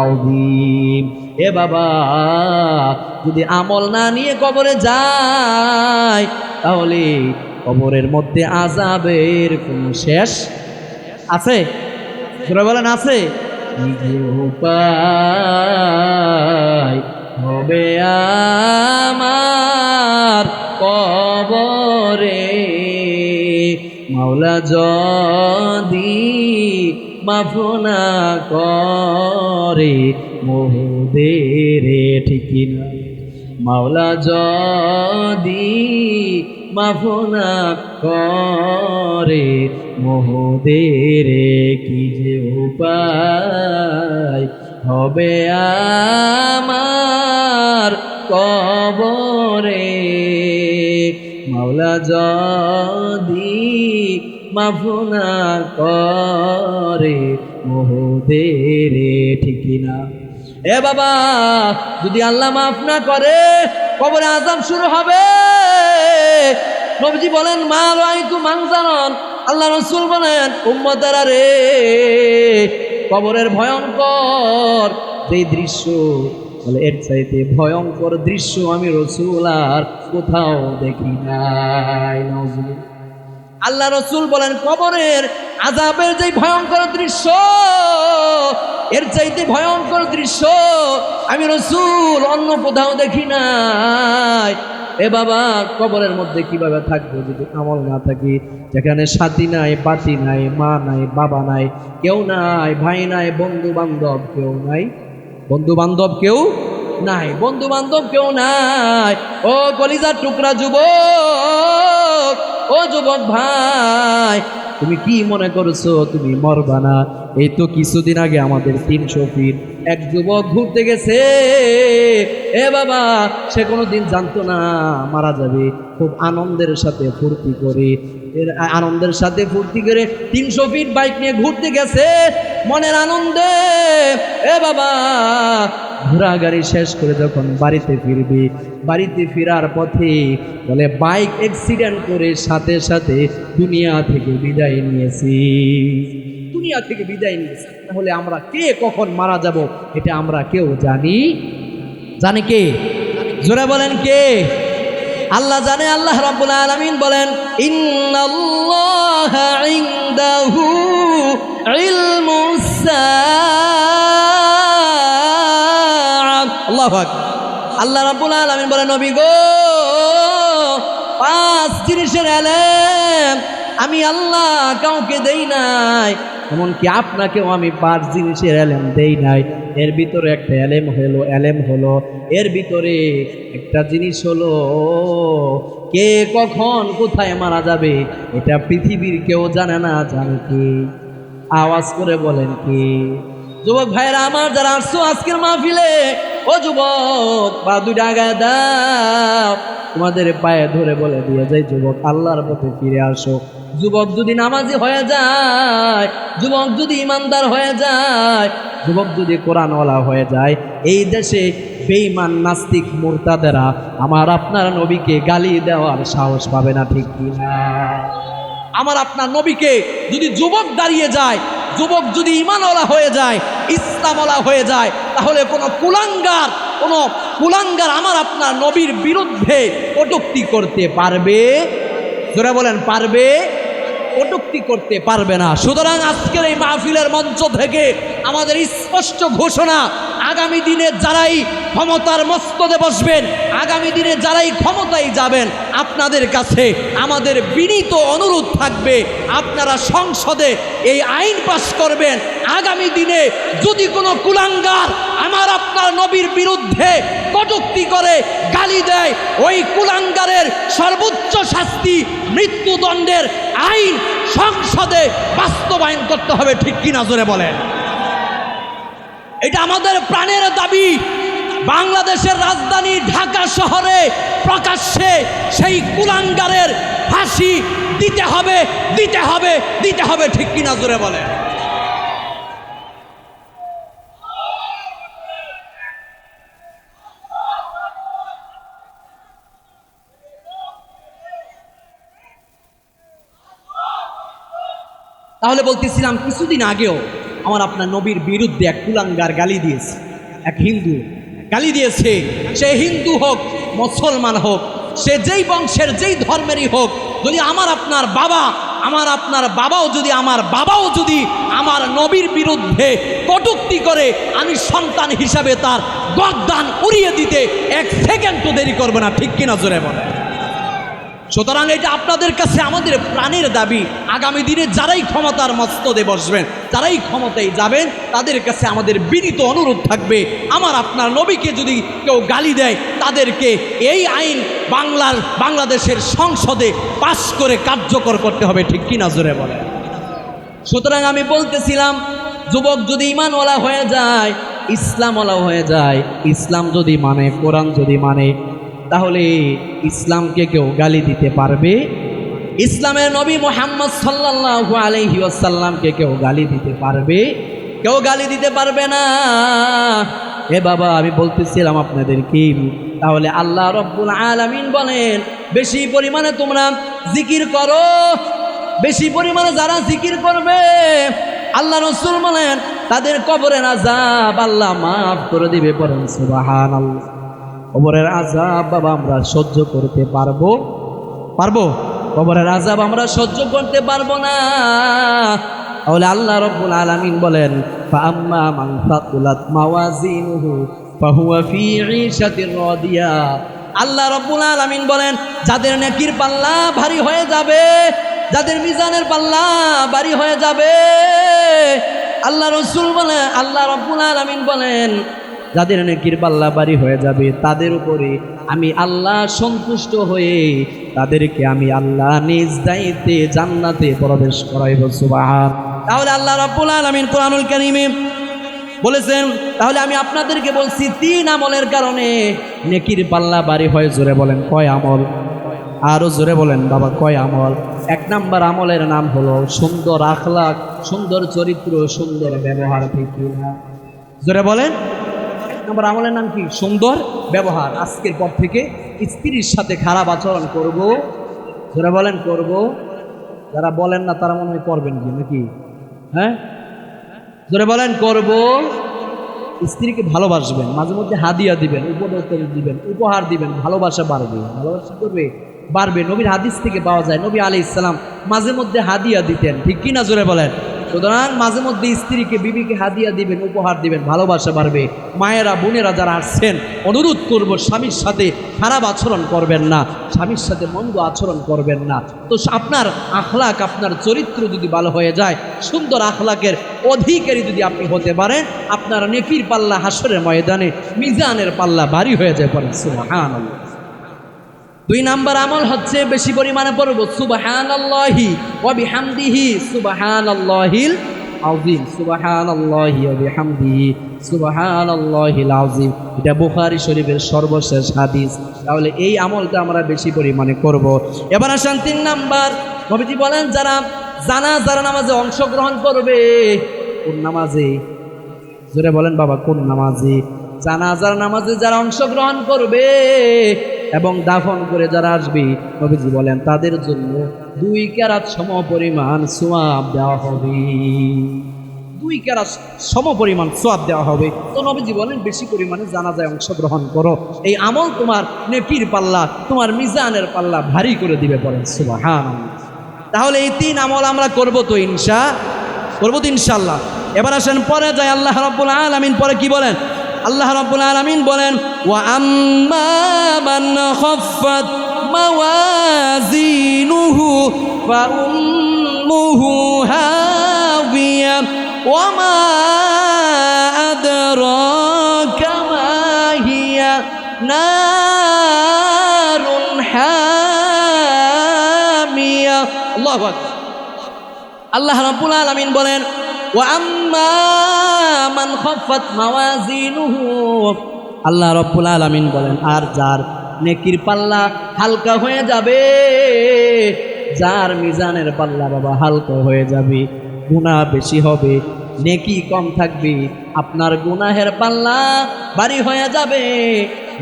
আযীম। এ বাবা, যদি আমল না নিয়ে কবরে যায় তাহলে কবরের মধ্যে আযাবের কোনো শেষ আছে? সূরা বলেন আছে? উপায় হবে আমার কবরে, মাওলা যদি মাফ না করে মোদের, ঠিক না? মাওলা যদি মাফ না করে মোদের, কি যে উপায় হবে আমার কবরে, মাওলা যদি মাফ না করে মোদের, ঠিক না? এ বাবা, যদি আল্লাহ মাফ না করে কবরে আযাব শুরু হবে। নবীজি বলেন মা রাআইতু মানজারান, আল্লাহ রাসূল বলেন উম্মতেরা রে, কবরের ভয়ঙ্কর যে দৃশ্য, বলে এর চাইতে ভয়ঙ্কর দৃশ্য আমি রাসূল আর কোথাও দেখি নাই। আল্লাহ রাসূল বলেন কবরের আযাবের যে ভয়ঙ্কর দৃশ্য, এর চাইতে ভয়ঙ্কর দৃশ্য আমি রাসূল অন্য কোথাও দেখি নাই। এ বাবা, কবরের মধ্যে কিভাবে থাকবো যদি আমল না থাকি? যেখানে সাথী নাই, পাতি নাই, মা নাই, বাবা নাই, কেউ নাই, ভাই নাই, বন্ধু বান্ধব কেউ নাই, বন্ধু বান্ধব কেউ নাই, বন্ধু বান্ধব কেউ নাই। ও কলিজার টুকরা যুবক, ও যুবক ভাই, তুমি কি মনে করছো তুমি মরবা না? এই তো কিছুদিন আগে আমাদের 300 ফিট এক যুবক ঘুরতে গেছে। এ বাবা, সে কোনোদিন জানতো না মারা যাবে। খুব আনন্দের সাথে ফুর্তি করে, আনন্দের সাথে ফুর্তি করে 300 ফিট বাইক নিয়ে ঘুরতে গেছে মনের আনন্দে। এ বাবা, ঘোড়া গাড়ি শেষ করে যখন বাড়িতে ফিরবি, বাড়িতে ফেরার পথে বলে বাইক অ্যাক্সিডেন্ট করে সাথে সাথে দুনিয়া থেকে বিদায় নিয়েছি, দুনিয়া থেকে বিদায় নিয়েছি। তাহলে আমরা কে কখন মারা যাব এটা আমরা কেউ জানি? জানে কে? জোরে বলেন কে? আল্লাহ জানে। আল্লাহ রাব্বুল আলামিন বলেন ইন্নাল্লাহা ইনদাহু ইলমুস সাআহ। আল্লাহু আকবার। আল্লাহ রাব্বুল আলামিন বলেন নবী গো, 5 জিনিসের ইলম আমি আল্লাহ কাউকে দেই নাই, এমনকি আপনাকেও আমি 5 জিনিসের ইলম দেই নাই। এর ভিতরে একটা ইলম হলো এর ভিতরে একটা জিনিস হলো কে কখন কোথায় মারা যাবে এটা পৃথিবীর কেউ জানে না। জানে কে? আওয়াজ করে বলেন কে? যুবক ভাইরা আমার যারা আসছো আজকের মাহফিলে, ও যুবক, পা দুইটা আগায় দাও, তোমাদের পায়ে ধরে বলে দিয়ে যাই যুবক আল্লাহর পথে ফিরে আসো। যুবক যদি নামাজি হয়ে যায়, যুবক যদি ইমানদার হয়ে যায়, যুবক যদি কোরআনওয়ালা হয়ে যায়, এই দেশে বেঈমান নাস্তিক মুরতাদেরা আমার আপনার নবীকে গালি দেওয়ার সাহস পাবে না, ঠিক কিনা? আমার আপনার নবীকে যদি যুবক দাঁড়িয়ে যায়, যুবক যদি ঈমানওয়ালা হয়ে যায়, ইসলামওয়ালা হয়ে যায়, তাহলে কোনো কুলাঙ্গার আমার আপনার নবীর বিরুদ্ধে কটূক্তি করতে পারবে? জোরে বলেন, পারবে? কটূক্তি করতে পারবে না। সুতরাং আজকের এই মাহফিলের মঞ্চ থেকে আমাদের স্পষ্ট ঘোষণা, আগামী দিনে যারাই ক্ষমতার মস্তদে বসবেন, আগামী দিনে যারাই ক্ষমতায় যাবেন, আপনাদের কাছে আমাদের বিনীত অনুরোধ থাকবে, আপনারা সংসদে এই আইন পাস করবেন। আগামী দিনে যদি কোনো কুলাঙ্গার আমার আপনার নবীর বিরুদ্ধে কটূক্তি করে, গালি দেয়, ওই কুলাঙ্গারের সর্বোচ্চ শাস্তি মৃত্যুদণ্ডের আইন সংসদে বাস্তবায়ন করতে হবে, ঠিক কিনা? জোরে বলেন। এটা আমাদের প্রাণের দাবি। বাংলাদেশের রাজধানী ঢাকা শহরে প্রকাশ্যে সেই কুলাঙ্গারের ফাঁসি দিতে হবে, দিতে হবে, দিতে হবে, ঠিক কিনা জোরে বলে। তাহলে বলতেছিলাম কিছুদিন আগেও আমার আপনার নবীর বিরুদ্ধে এক কুলাঙ্গার গালি দিয়েছে, এক হিন্দু গালি দিয়েছে। সে হিন্দু হোক, মুসলমান হোক, সে যেই বংশের যেই ধর্মেরই হোক, যদি আমার আপনার বাবাও যদি আমার নবীর বিরুদ্ধে কটূক্তি করে, আমি সন্তান হিসাবে তার গর্দান উড়িয়ে দিতে এক সেকেন্ডও দেরি করবো না, ঠিক কিনা জোরে বলে। সুতরাং এটা আপনাদের কাছে আমাদের প্রাণের দাবি। আগামী দিনে যারাই ক্ষমতার মস্তদে বসবেন, যারাই ক্ষমতায় যাবেন, তাদের কাছে আমাদের বিনীত অনুরোধ থাকবে, আমার আপনার নবীকে যদি কেউ গালি দেয়, তাদেরকে এই আইন বাংলাদেশের সংসদে পাশ করে কার্যকর করতে হবে, ঠিক কিনা জোরে বলে। সুতরাং আমি বলতেছিলাম, যুবক যদি ঈমানওয়ালা হয়ে যায়, ইসলামওয়ালা হয়ে যায়, ইসলাম যদি মানে, কোরআন যদি মানে, তাহলে ইসলামকে কেউ গালি দিতে পারবে? ইসলামের নবী মুহাম্মদ সাল্লাল্লাহু আলাইহি ওয়াসাল্লামকে কেউ গালি দিতে পারবে? কেউ গালি দিতে পারবে না। এ বাবা, আমি বলতেছিলাম আপনাদেরকে, তাহলে আল্লাহ রব্বুল আলামিন বলেন, বেশি পরিমাণে তোমরা জিকির করো, বেশি পরিমাণে যারা জিকির করবে, আল্লাহ রাসূল বলেন তাদের কবরের আযাব আল্লাহ মাফ করে দিবে। পড়েন সুবহানাল্লাহ। কবরের আযাব বাবা আমরা সহ্য করতে পারবো? কবরের আযাব আমরা সহ্য করতে পারবো না। তাহলে আল্লাহ রাব্বুল আলামিন বলেন, ফাআম্মা মান সাকুলাত মাওয়াজিনুহু ফাহুয়া ফি ঈশাতির রাদিয়া। আল্লাহ রাব্বুল আলামিন বলেন, যাদের নেকির পাল্লা ভারী হয়ে যাবে, যাদের মিজানের পাল্লা ভারী হয়ে যাবে, আল্লাহ রাসূল বলেন, আল্লাহ রাব্বুল আলামিন বলেন, যাদের নেকির পাল্লা ভারী হয়ে যাবে, তাদের উপরে আমি আল্লাহ সন্তুষ্ট হয়ে তাদেরকে আমি আল্লাহ নিজ দায়িত্বে জান্নাতে প্রবেশ করাইব। সুবহান। তাহলে আল্লাহ রাব্বুল আলামিন কোরআনুল কারীমে বলেছেন, তাহলে আমি আপনাদেরকে বলছি, 3 আমলের কারণে নেকির পাল্লা ভারী হয়। জোরে বলেন কয় আমল? আরো জোরে বলেন বাবা, কয় আমল? 1 নাম্বার আমলের নাম হলো সুন্দর আখলাক, সুন্দর চরিত্র, সুন্দর ব্যবহার, ঠিক না? জোরে বলেন। 1 নম্বর আমলের নাম কি? সুন্দর ব্যবহার। আজকের পর থেকে স্ত্রীর সাথে খারাপ আচরণ করব। জোরে বলেন করব। যারা বলেন না তারা মনে হয় করবেন কি নাকি? হ্যাঁ, জোরে বলেন করব। স্ত্রীকে ভালোবাসবেন, মাঝে মধ্যে হাদিয়া দিবেন, উপহার দিবেন, ভালোবাসা বাড়বে। ভালোবাসা করবে, বাড়বে। নবীর হাদিস থেকে পাওয়া যায়, নবী আলাইহিস সালাম মাঝে মধ্যে হাদিয়া দিতেন, ঠিক কি না? জোরে বলেন। সুতরাং মাঝে মধ্যে স্ত্রীকে, বিবিকে হাদিয়া দিবেন, উপহার দিবেন, ভালোবাসা বাড়বে। মায়েরা, বোনেরা যারা আসছেন, অনুরোধ করব, স্বামীর সাথে খারাপ আচরণ করবেন না, স্বামীর সাথে মন্দ আচরণ করবেন না। তো আপনার আখলাক, আপনার চরিত্র যদি ভালো হয়ে যায়, সুন্দর আখলাকের অধিকারী যদি আপনি হতে পারেন, আপনার নেকির পাল্লা হাসরের ময়দানে, মিজানের পাল্লা ভারী হয়ে যায়। পড়েন সুবহানাল্লাহ। 2 নাম্বার আমল হচ্ছে বেশি পরিমাণে পড়ব সুবহানাল্লাহি ওয়া বিহামদিহি সুবহানাল্লাহিল আযীম, সুবহানাল্লাহি ওয়া বিহামদিহি সুবহানাল্লাহিল আযীম। এটা বুখারী শরীফের সর্বশেষ হাদিস। তাহলে এই আমলটা আমরা বেশি পরিমাণে করব। এবার আসেন 3 নাম্বার। নবীজি বলেন, যারা জানাজার নামাজে অংশগ্রহণ করবে, কোন নামাজে? জোরে বলেন বাবা, কোন নামাজে? জানাজার নামাজে যারা অংশগ্রহণ করবে এবং দাফন করে যারা আসবে, নবীজি বলেন তাদের জন্য 2 কেরাত সম পরিমাণ সওয়াব দেওয়া হবে। 2 কেরাত সম পরিমাণ সওয়াব দেওয়া হবে। তো নবীজি বলেন বেশি পরিমাণে জানাজায় অংশগ্রহণ করো, এই আমল তোমার নেকির পাল্লা, তোমার মিজানের পাল্লা ভারী করে দিবে। বলেন সুবহানাল্লাহ। তাহলে এই 3 আমল আমরা করব তো ইনশাআল্লাহ। এবার আসেন পরে যাই, আল্লাহ রাব্বুল আলামিন পরে কি বলেন? আল্লাহ রাব্বুল আলামিন বলেন, ওয়া আম্মা মান খাফফাত মাওয়াজিনুহু ফা উম্মুহু হাবিয়া ওয়া মা আদরাকা মা হিয়া নারুন হামিয়া। আল্লাহু আকবার। আল্লাহ রাব্বুল আলামিন বলেন, ওয়া আম্মা মান খাফফাত মাওয়াজিনুহু, আল্লাহ রাব্বুল আলামিন বলেন, আর যার নেকির পাল্লা হালকা হয়ে যাবে। যার মিজানের পাল্লা বাবা হালকা হয়ে যাবে, গুনাহ বেশি হবে, নেকি কম থাকবে, আপনার গুনাহের পাল্লা ভারী হয়ে যাবে।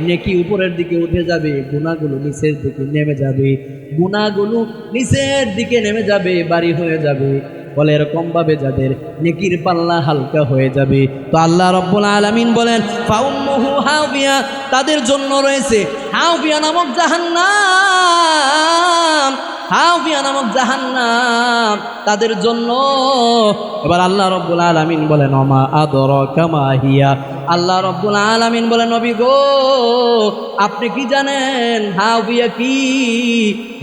নেকি উপরের দিকে উঠে যাবে, গুনাহগুলো নিচের দিকে নেমে যাবে, গুনাহগুলো নিচের দিকে নেমে যাবে, ভারী হয়ে যাবে। বলে এরকম ভাবে যাদের নেকির পাল্লা হালকা হয়ে যাবে, তো আল্লাহ রাব্বুল আলামিন বলেন ফাউম্মুহু হাবিয়া, তাদের জন্য রয়েছে হাবিয়া নামক জাহান্নাম, হাবিয়া নামক জাহান্নাম তাদের জন্য। এবার আল্লাহ রাব্বুল আলামিন বলেন ওমা আদরাকা মা হিয়া, আল্লাহ রাব্বুল আলামিন বলেন নবী গো আপনি কি জানেন হাবিয়া কি,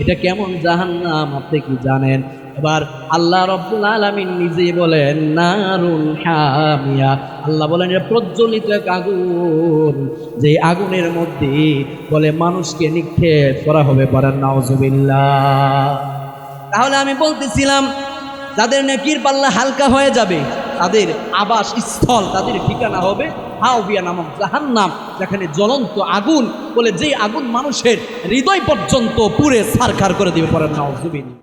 এটা কেমন জাহান্নাম আপনি কি জানেন? এবার আল্লাহ রাব্বুল আলামিন নিজেই বলেন নারুন হামিয়া, আল্লাহ বলেন এটা প্রজ্বলিত এক আগুন, যে আগুনের মধ্যে বলে মানুষকে নিক্ষেপ করা হবে, পারেন নাউজুবিল্লাহ। তাহলে আমি বলতেছিলাম যাদের নেকির পাল্লা হালকা হয়ে যাবে তাদের আবাস স্থল, তাদের ঠিকানা হবে হাওবিয়া নামক জাহান্নাম, যেখানে জ্বলন্ত আগুন, বলে যে আগুন মানুষের হৃদয় পর্যন্ত পুড়ে ছারখার করে দিবে, পারেন নাউজুবিল্লাহ।